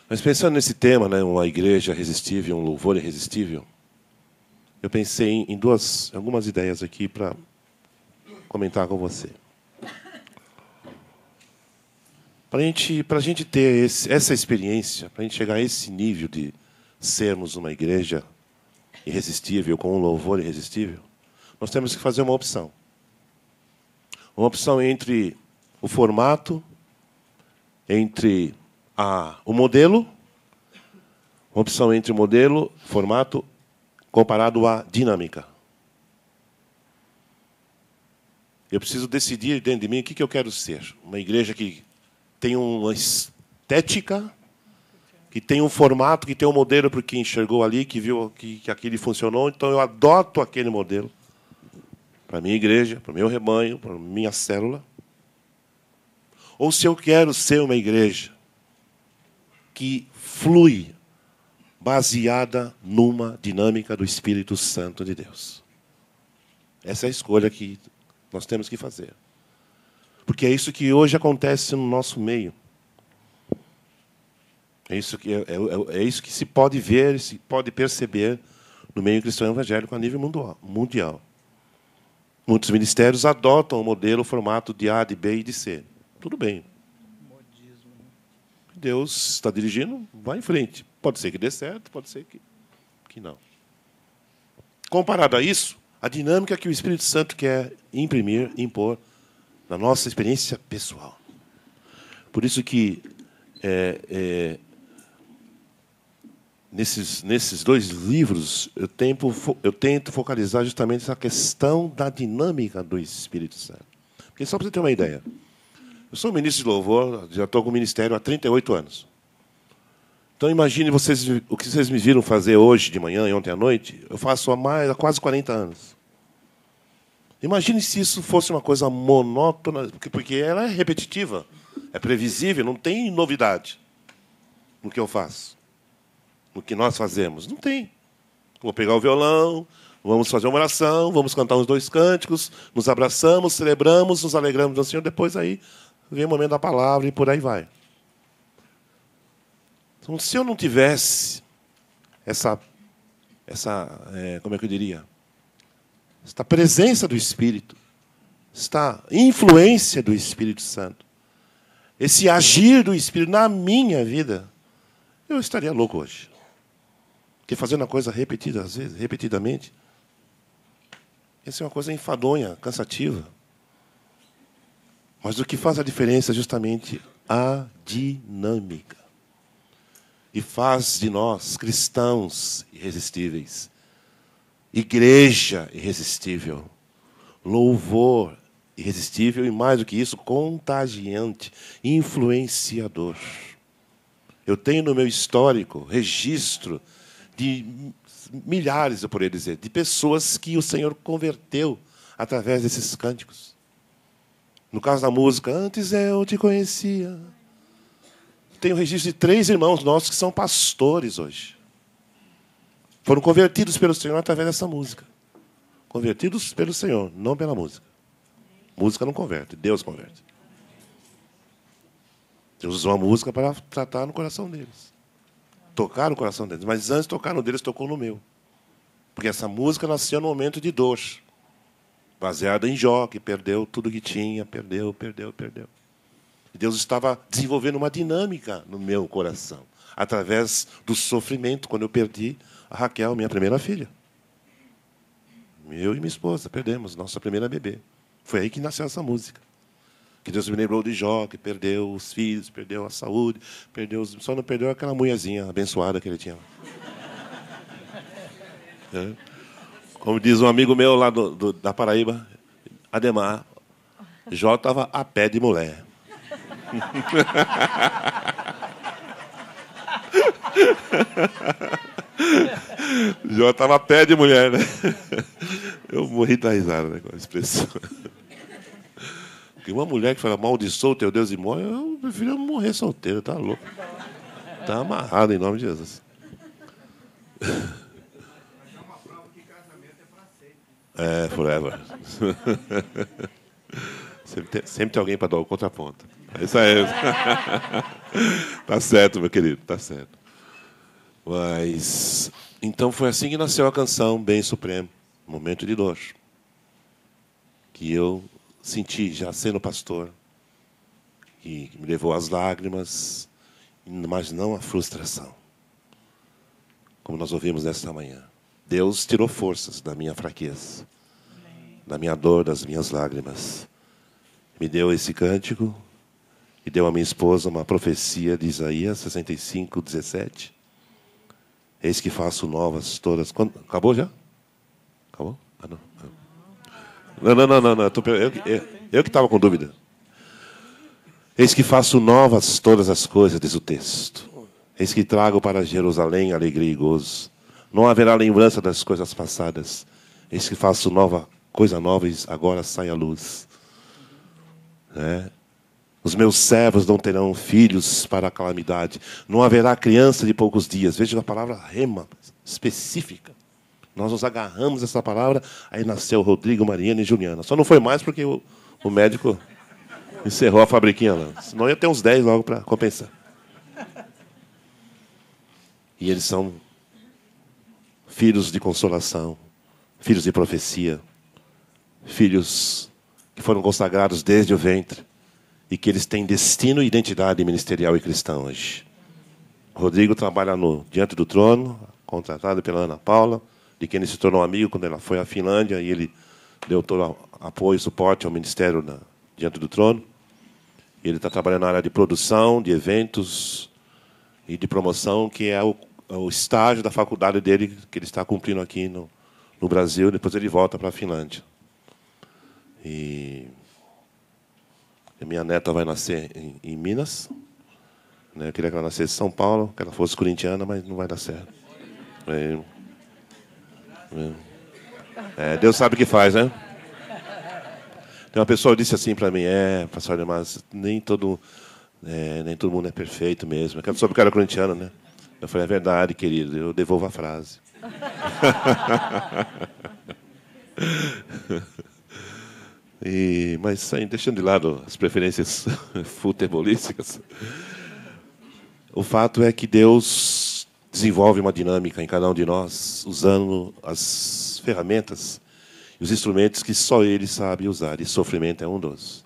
Mas pensando nesse tema, né, uma igreja irresistível, um louvor irresistível, eu pensei em algumas ideias aqui para comentar com você. Para a gente ter essa experiência, para a gente chegar a esse nível de sermos uma igreja irresistível, com um louvor irresistível, nós temos que fazer uma opção. Uma opção entre o formato, entre o modelo, uma opção entre o modelo, formato, comparado à dinâmica. Eu preciso decidir dentro de mim o que eu quero ser. Uma igreja que tem uma estética, que tem um formato, que tem um modelo para quem enxergou ali, que viu que aquele funcionou, então eu adoto aquele modelo para a minha igreja, para o meu rebanho, para a minha célula. Ou se eu quero ser uma igreja que flui baseada numa dinâmica do Espírito Santo de Deus. Essa é a escolha que nós temos que fazer. Porque é isso que hoje acontece no nosso meio. É isso que se pode ver, se pode perceber no meio cristão evangélico a nível mundial. Muitos ministérios adotam o modelo, o formato de A, de B e de C. Tudo bem. Deus está dirigindo, vai em frente. Pode ser que dê certo, pode ser que não. Comparado a isso, a dinâmica que o Espírito Santo quer impor na nossa experiência pessoal. Por isso que nesses dois livros eu tento focalizar justamente essa questão da dinâmica do Espírito Santo. Porque só para você ter uma ideia, eu sou ministro de louvor, já estou com o ministério há 38 anos. Então imagine o que vocês me viram fazer hoje de manhã e ontem à noite, eu faço há quase 40 anos. Imagine se isso fosse uma coisa monótona, porque ela é repetitiva, é previsível, não tem novidade no que eu faço, no que nós fazemos. Não tem. Vou pegar o violão, vamos fazer uma oração, vamos cantar uns 2 cânticos, nos abraçamos, celebramos, nos alegramos do Senhor, depois aí vem o momento da palavra e por aí vai. Então, se eu não tivesse como é que eu diria? Esta presença do Espírito, esta influência do Espírito Santo, esse agir do Espírito na minha vida, eu estaria louco hoje. Porque fazendo a coisa repetida, às vezes, repetidamente, essa é uma coisa enfadonha, cansativa. Mas o que faz a diferença é justamente a dinâmica. E faz de nós cristãos irresistíveis, igreja irresistível, louvor irresistível e, mais do que isso, contagiante, influenciador. Eu tenho no meu histórico registro de milhares, eu poderia dizer, de pessoas que o Senhor converteu através desses cânticos. No caso da música, antes eu te conhecia. Tenho registro de 3 irmãos nossos que são pastores hoje. Foram convertidos pelo Senhor através dessa música. Convertidos pelo Senhor, não pela música. Música não converte, Deus converte. Deus usou a música para tratar no coração deles. Tocar no coração deles. Mas antes de tocar no deles, tocou no meu. Porque essa música nasceu no momento de dor, baseada em Jó, que perdeu tudo que tinha, perdeu. E Deus estava desenvolvendo uma dinâmica no meu coração, através do sofrimento, quando eu perdi a Raquel, minha primeira filha. Eu e minha esposa perdemos nossa primeira bebê. Foi aí que nasceu essa música. Que Deus me lembrou de Jó, que perdeu os filhos, perdeu a saúde, só não perdeu aquela mulherzinha abençoada que ele tinha. É. Como diz um amigo meu lá da Paraíba, Ademar, Jó estava a pé de mulher. Jó estava a pé de mulher, né? Eu morri da risada, né, com a expressão. Porque uma mulher que fala, amaldiçoa o teu Deus e morre, eu prefiro morrer solteiro, tá louco. Tá amarrado em nome de Jesus. É, forever. Sempre tem alguém para dar o contraponto. É isso aí. Tá certo, meu querido, tá certo. Mas, então foi assim que nasceu a canção Bem Supremo, Momento de Dor. Que eu senti já sendo pastor, que me levou às lágrimas, mas não à frustração. Como nós ouvimos nesta manhã. Deus tirou forças da minha fraqueza, da minha dor, das minhas lágrimas. Me deu esse cântico e deu à minha esposa uma profecia de Isaías 65, 17. Eis que faço novas todas... Acabou já? Acabou? Ah, não. Não. Eu que estava com dúvida. Eis que faço novas todas as coisas, diz o texto. Eis que trago para Jerusalém alegria e gozo. Não haverá lembrança das coisas passadas. Eis que faço coisa nova e agora sai a luz. Os meus servos não terão filhos para a calamidade. Não haverá criança de poucos dias. Veja a palavra rema, específica. Nós nos agarramos essa palavra, aí nasceu Rodrigo, Mariana e Juliana. Só não foi mais porque o médico encerrou a fabriquinha lá. Senão ia ter uns 10 logo para compensar. E eles são filhos de consolação, filhos de profecia, filhos que foram consagrados desde o ventre e que eles têm destino e identidade ministerial e cristã hoje. Rodrigo trabalha Diante do Trono, contratado pela Ana Paula, de quem ele se tornou amigo quando ela foi à Finlândia, e ele deu todo apoio e suporte ao ministério Diante do Trono. E ele está trabalhando na área de produção, de eventos e de promoção, que é o estágio da faculdade dele, que ele está cumprindo aqui no Brasil, depois ele volta para a Finlândia. E a minha neta vai nascer em Minas. Eu queria que ela nascesse em São Paulo, que ela fosse corintiana, mas não vai dar certo. Deus sabe o que faz, né? Tem uma pessoa que disse assim para mim, pastor Ademar, nem todo mundo é perfeito mesmo. Aquela pessoa que era corintiana, né? Eu falei, é verdade, querido, eu devolvo a frase. Mas deixando de lado as preferências futebolísticas, o fato é que Deus desenvolve uma dinâmica em cada um de nós, usando as ferramentas e os instrumentos que só Ele sabe usar, e sofrimento é um dos.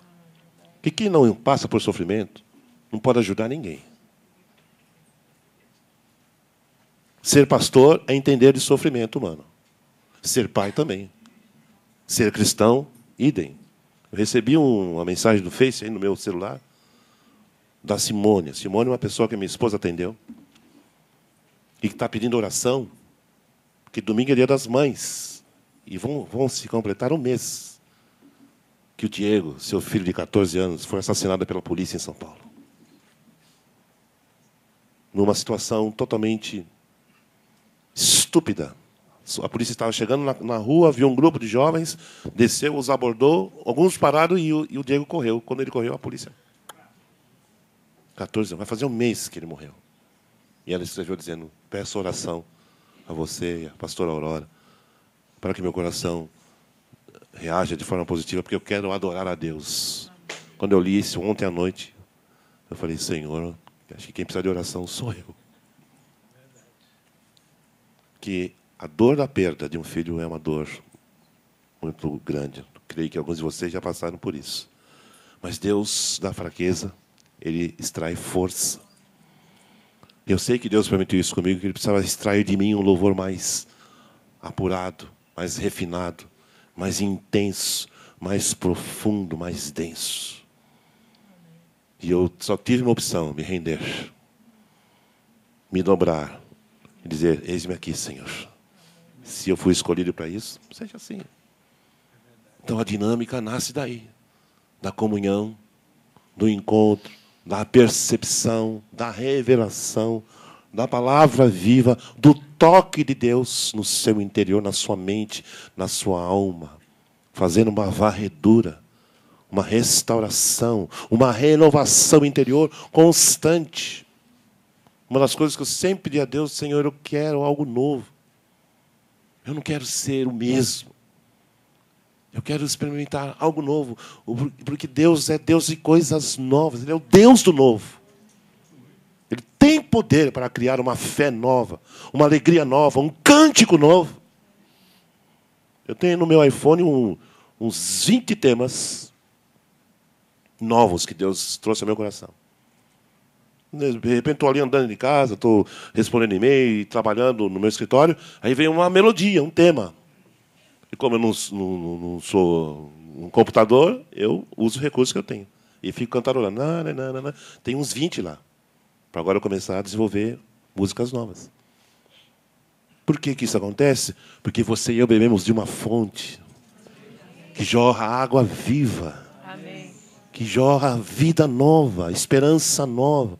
Que quem não passa por sofrimento não pode ajudar ninguém. Ser pastor é entender de sofrimento humano. Ser pai também. Ser cristão, idem. Eu recebi uma mensagem do Face aí no meu celular da Simone. Simone é uma pessoa que minha esposa atendeu e que está pedindo oração, porque domingo é dia das mães e vão se completar um mês que o Diego, seu filho de 14 anos, foi assassinado pela polícia em São Paulo. Numa situação totalmente estúpida. A polícia estava chegando na rua, viu um grupo de jovens, desceu, os abordou, alguns pararam e o Diego correu. Quando ele correu, a polícia... 14 anos, vai fazer um mês que ele morreu. E ela escreveu dizendo, peço oração a você e a pastora Aurora, para que meu coração reaja de forma positiva, porque eu quero adorar a Deus. Quando eu li isso ontem à noite, eu falei, Senhor, acho que quem precisa de oração sou eu. Que A dor da perda de um filho é uma dor muito grande. Creio que alguns de vocês já passaram por isso. Mas Deus, da fraqueza, Ele extrai força. Eu sei que Deus permitiu isso comigo, que Ele precisava extrair de mim um louvor mais apurado, mais refinado, mais intenso, mais profundo, mais denso. E eu só tive uma opção: me render, me dobrar e dizer: eis-me aqui, Senhor. Se eu fui escolhido para isso, seja assim. Então a dinâmica nasce daí, da comunhão, do encontro, da percepção, da revelação, da palavra viva, do toque de Deus no seu interior, na sua mente, na sua alma, fazendo uma varredura, uma restauração, uma renovação interior constante. Uma das coisas que eu sempre pedi a Deus: Senhor, eu quero algo novo. Eu não quero ser o mesmo. Eu quero experimentar algo novo, porque Deus é Deus de coisas novas. Ele é o Deus do novo. Ele tem poder para criar uma fé nova, uma alegria nova, um cântico novo. Eu tenho no meu iPhone uns 20 temas novos que Deus trouxe ao meu coração. De repente estou ali andando de casa, estou respondendo e-mail, trabalhando no meu escritório, aí vem uma melodia, um tema. E como eu não sou um computador, eu uso o recurso que eu tenho. E fico cantarolando. Tem uns 20 lá. Para agora eu começar a desenvolver músicas novas. Por que isso acontece? Porque você e eu bebemos de uma fonte que jorra água viva. Amém. Que jorra vida nova, esperança nova.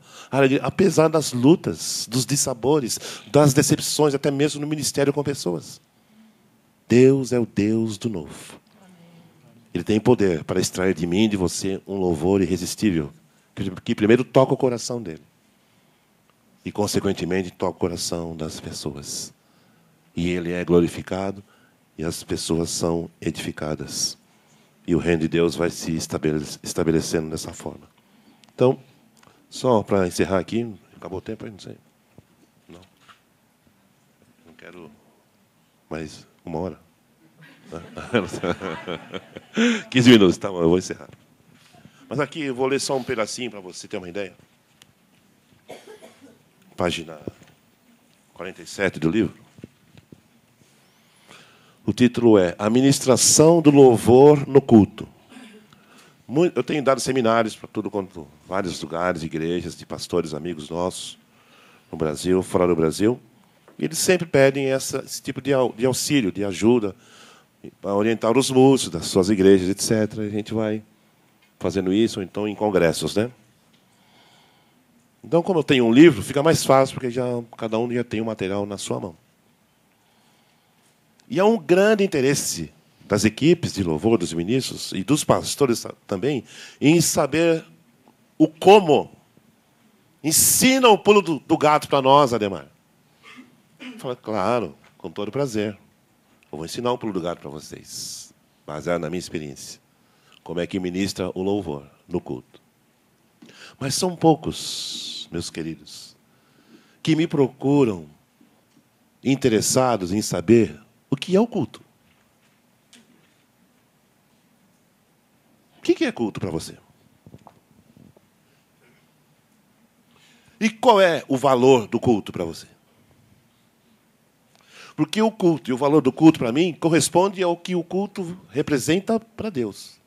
Apesar das lutas, dos dissabores, das decepções, até mesmo no ministério com pessoas. Deus é o Deus do novo. Ele tem poder para extrair de mim e de você um louvor irresistível, que primeiro toca o coração dele. E, consequentemente, toca o coração das pessoas. E ele é glorificado e as pessoas são edificadas. E o reino de Deus vai se estabelecendo dessa forma. Então, só para encerrar aqui, acabou o tempo aí? Não sei. Não. Não quero mais uma hora. 15 minutos, tá bom, eu vou encerrar. Mas aqui eu vou ler só um pedacinho para você ter uma ideia. Página 47 do livro. O título é A Ministração do Louvor no Culto. Eu tenho dado seminários para tudo quanto vários lugares, igrejas, de pastores, amigos nossos, no Brasil, fora do Brasil. E eles sempre pedem esse tipo de auxílio, de ajuda, para orientar os músicos das suas igrejas, etc. A gente vai fazendo isso, ou então em congressos, né? Então, como eu tenho um livro, fica mais fácil, porque cada um já tem o material na sua mão. E há um grande interesse das equipes de louvor, dos ministros e dos pastores também, em saber o como. Ensina o pulo do gato para nós, Ademar. Fala, claro, com todo prazer. Eu vou ensinar o pulo do gato para vocês, baseado na minha experiência. Como é que ministra o louvor no culto. Mas são poucos, meus queridos, que me procuram interessados em saber o que é o culto. O que é culto para você? E qual é o valor do culto para você? Porque o culto e o valor do culto, para mim, corresponde ao que o culto representa para Deus.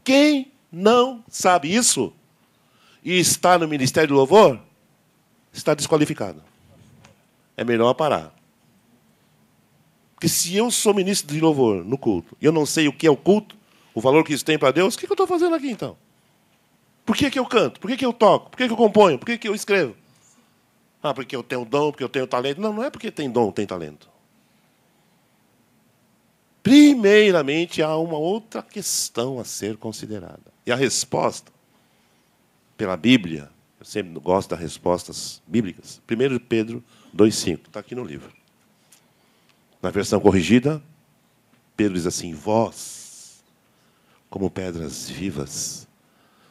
Quem não sabe isso e está no ministério do louvor, está desqualificado. É melhor parar. Porque se eu sou ministro de louvor no culto e eu não sei o que é o culto, o valor que isso tem para Deus, o que eu estou fazendo aqui, então? Por que eu canto? Por que eu toco? Por que eu componho? Por que eu escrevo? Ah, porque eu tenho dom, porque eu tenho talento. Não, não é porque tem dom, tem talento. Primeiramente, há uma outra questão a ser considerada. E a resposta, pela Bíblia, eu sempre gosto das respostas bíblicas. 1 Pedro 2,5, está aqui no livro. Na versão corrigida, Pedro diz assim: vós, como pedras vivas,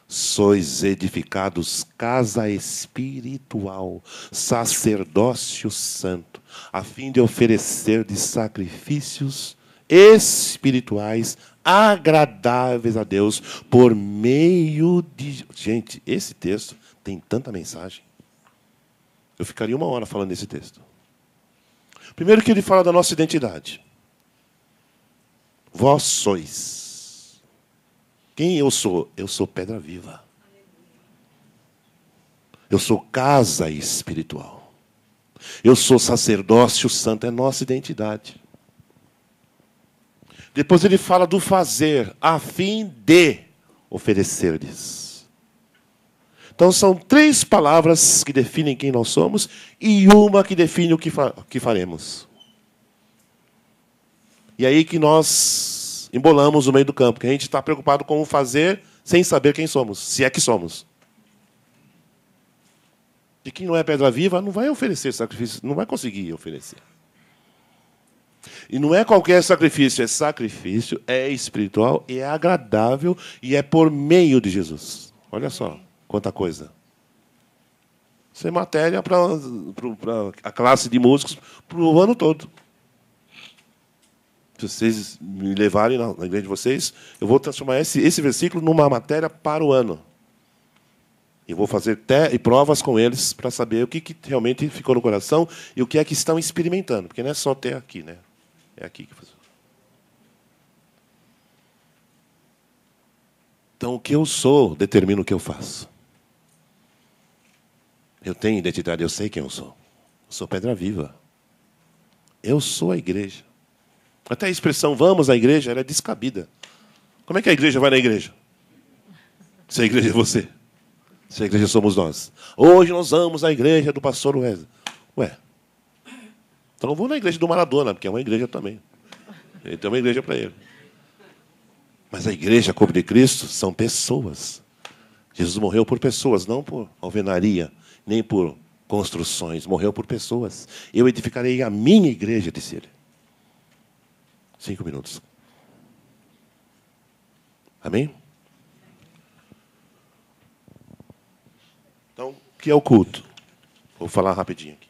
sois edificados casa espiritual, sacerdócio santo, a fim de oferecer de sacrifícios espirituais agradáveis a Deus por meio de... Gente, esse texto tem tanta mensagem. Eu ficaria 1 hora falando desse texto. Primeiro que ele fala da nossa identidade. Vós sois. Quem eu sou? Eu sou pedra viva. Eu sou casa espiritual. Eu sou sacerdócio santo. É nossa identidade. Depois ele fala do fazer, a fim de oferecer-lhes. Então são 3 palavras que definem quem nós somos e uma que define o que faremos. E aí que nós embolamos no meio do campo, que a gente está preocupado com o fazer sem saber quem somos, se é que somos. E quem não é pedra viva não vai oferecer sacrifício, não vai conseguir oferecer. E não é qualquer sacrifício, é espiritual, e é agradável, e é por meio de Jesus. Olha só, quanta coisa. Isso é matéria para a classe de músicos para o ano todo. Se vocês me levarem na igreja de vocês, eu vou transformar esse versículo numa matéria para o ano. E vou fazer provas com eles para saber o que realmente ficou no coração e o que é que estão experimentando. Porque não é só ter aqui, né? É aqui que faz. Então, o que eu sou determina o que eu faço. Eu tenho identidade, eu sei quem eu sou. Eu sou pedra viva. Eu sou a igreja. Até a expressão vamos à igreja ela é descabida. Como é que a igreja vai na igreja? Se a igreja é você. Se a igreja somos nós. Hoje nós vamos à igreja do pastor Wesley. Ué. Então eu vou na igreja do Maradona, porque é uma igreja também. Ele tem uma igreja para ele. Mas a igreja, corpo de Cristo, são pessoas. Jesus morreu por pessoas, não por alvenaria, nem por construções. Morreu por pessoas. Eu edificarei a minha igreja, disse ele. 5 minutos. Amém? Então, o que é o culto? Vou falar rapidinho aqui.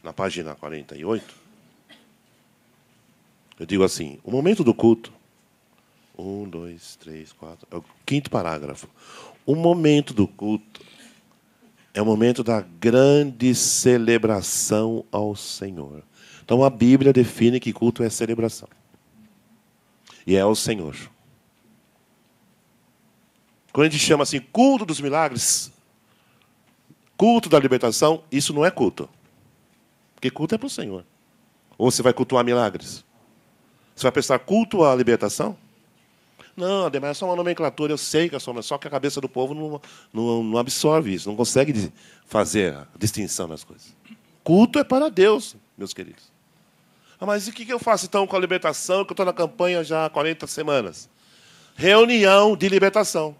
Na página 48, eu digo assim, o momento do culto, 1, 2, 3, 4, é o 5º parágrafo. O momento do culto é o momento da grande celebração ao Senhor. Então, a Bíblia define que culto é celebração. E é ao Senhor. Quando a gente chama assim, culto dos milagres, culto da libertação, isso não é culto. Porque culto é para o Senhor. Ou você vai cultuar milagres? Você vai prestar culto à libertação? Não, Ademar, é só uma nomenclatura, eu sei que é só que a cabeça do povo não absorve isso, não consegue fazer a distinção das coisas. Culto é para Deus, meus queridos. Ah, mas e o que eu faço então com a libertação, que eu estou na campanha já há 40 semanas? Reunião de libertação.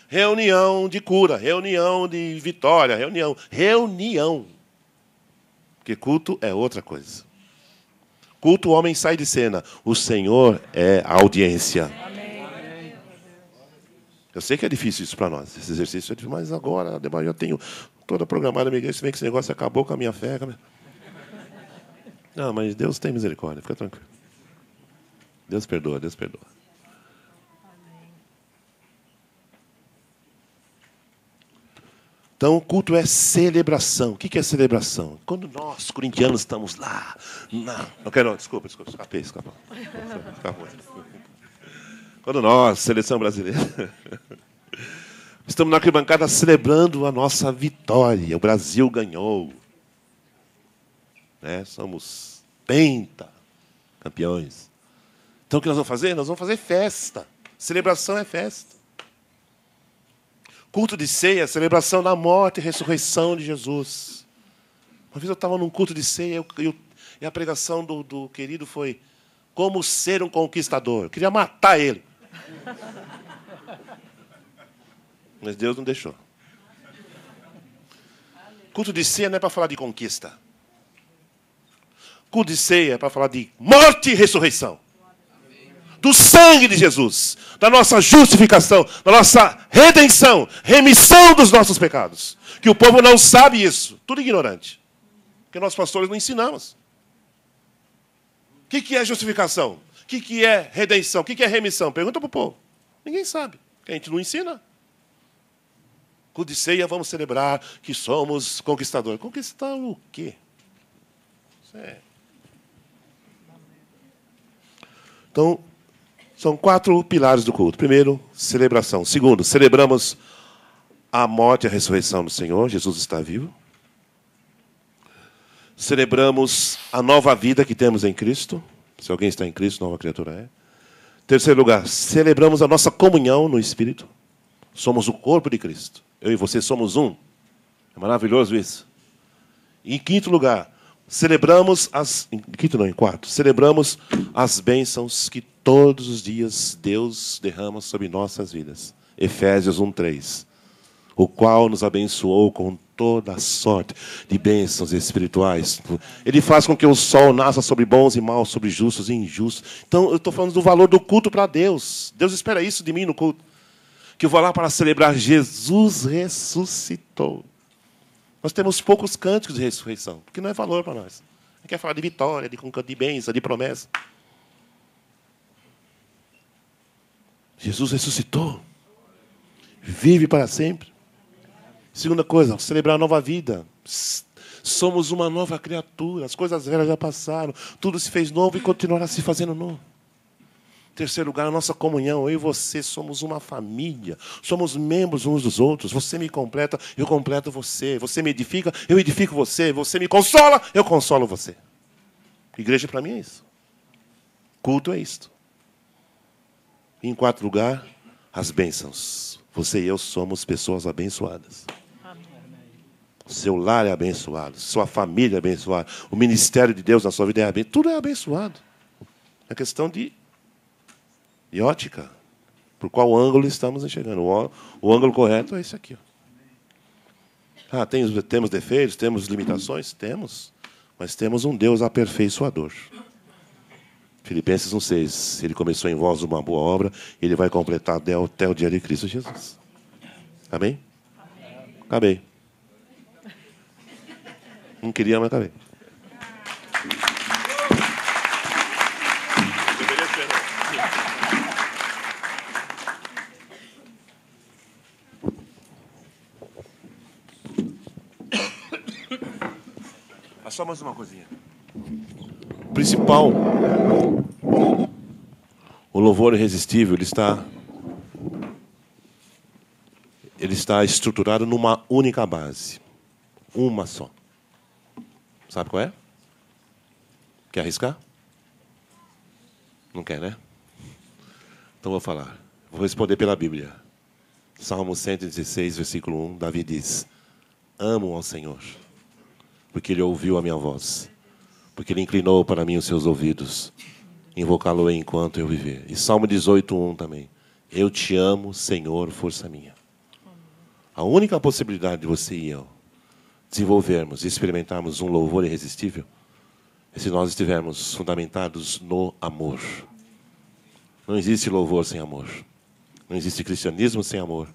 Reunião de cura, reunião de vitória, reunião. Porque culto é outra coisa. Culto, o homem sai de cena. O Senhor é a audiência. Amém. Eu sei que é difícil isso para nós. Esse exercício é difícil, mas agora eu já tenho toda programada a minha igreja. Se bem que esse negócio acabou com a minha fé. Não, mas Deus tem misericórdia. Fica tranquilo. Deus perdoa, Deus perdoa. Então, o culto é celebração. O que é celebração? Quando nós, corintianos, estamos lá... Desculpa. Escapou. Quando nós, seleção brasileira, estamos na arquibancada celebrando a nossa vitória. O Brasil ganhou. Somos campeões. Então, o que nós vamos fazer? Nós vamos fazer festa. Celebração é festa. Culto de ceia, celebração da morte e ressurreição de Jesus. Uma vez eu estava num culto de ceia e a pregação do querido foi como ser um conquistador. Eu queria matar ele. Mas Deus não deixou. Culto de ceia não é para falar de conquista. Culto de ceia é para falar de morte e ressurreição. do sangue de Jesus, da nossa justificação, da nossa redenção, remissão dos nossos pecados. Que o povo não sabe isso, tudo ignorante. Porque nós pastores não ensinamos. O que é justificação? O que é redenção? O que é remissão? Pergunta para o povo. Ninguém sabe, porque a gente não ensina. Com de ceia vamos celebrar que somos conquistadores. Conquistar o quê? Então, são 4 pilares do culto. Primeiro, celebração. Segundo, celebramos a morte e a ressurreição do Senhor. Jesus está vivo. Celebramos a nova vida que temos em Cristo. Se alguém está em Cristo, nova criatura é. Terceiro lugar, celebramos a nossa comunhão no Espírito. Somos o corpo de Cristo. Eu e você somos um. É maravilhoso isso. E em quinto lugar, celebramos em quarto, celebramos as bênçãos que todos os dias Deus derrama sobre nossas vidas. Efésios 1:3. O qual nos abençoou com toda a sorte de bênçãos espirituais. Ele faz com que o sol nasça sobre bons e maus, sobre justos e injustos. Então, eu estou falando do valor do culto para Deus. Deus espera isso de mim no culto. Que eu vou lá para celebrar Jesus ressuscitou. Nós temos poucos cânticos de ressurreição, porque não é valor para nós. A gente quer falar de vitória, de bênção, de promessa. Jesus ressuscitou. Vive para sempre. Segunda coisa, celebrar a nova vida. Somos uma nova criatura. As coisas velhas já passaram. Tudo se fez novo e continuará se fazendo novo. Terceiro lugar, a nossa comunhão. Eu e você somos uma família. Somos membros uns dos outros. Você me completa, eu completo você. Você me edifica, eu edifico você. Você me consola, eu consolo você. Igreja para mim é isso. Culto é isto. E em quarto lugar, as bênçãos. Você e eu somos pessoas abençoadas. Seu lar é abençoado. Sua família é abençoada. O ministério de Deus na sua vida é abençoado. Tudo é abençoado. É questão de ótica. Por qual ângulo estamos enxergando. O ângulo correto é esse aqui. Ó. Temos defeitos, temos limitações? Temos. Mas temos um Deus aperfeiçoador. Filipenses 1:6. Ele começou em vós uma boa obra, ele vai completar até o dia de Cristo Jesus. Amém? Acabei. Não queria, mas acabei. Só mais uma coisinha. O principal, o louvor irresistível, ele está estruturado numa única base. Uma só. Sabe qual é? Quer arriscar? Não quer, né? Então vou falar. Vou responder pela Bíblia. Salmo 116, versículo 1, Davi diz: amo ao Senhor, porque Ele ouviu a minha voz, porque Ele inclinou para mim os seus ouvidos. Invocá-lo-ei enquanto eu viver. E Salmo 18:1 também. Eu te amo, Senhor, força minha. A única possibilidade de você e eu desenvolvermos e experimentarmos um louvor irresistível é se nós estivermos fundamentados no amor. Não existe louvor sem amor. Não existe cristianismo sem amor.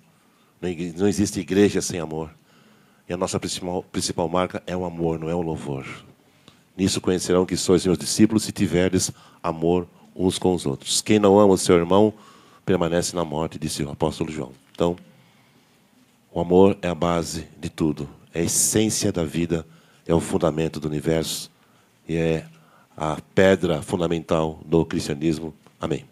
Não existe igreja sem amor. E a nossa principal marca é o amor, não é o louvor. Nisso conhecerão que sois meus discípulos se tiverdes amor uns com os outros. Quem não ama o seu irmão permanece na morte, disse o apóstolo João. Então, o amor é a base de tudo. É a essência da vida, é o fundamento do universo e é a pedra fundamental do cristianismo. Amém.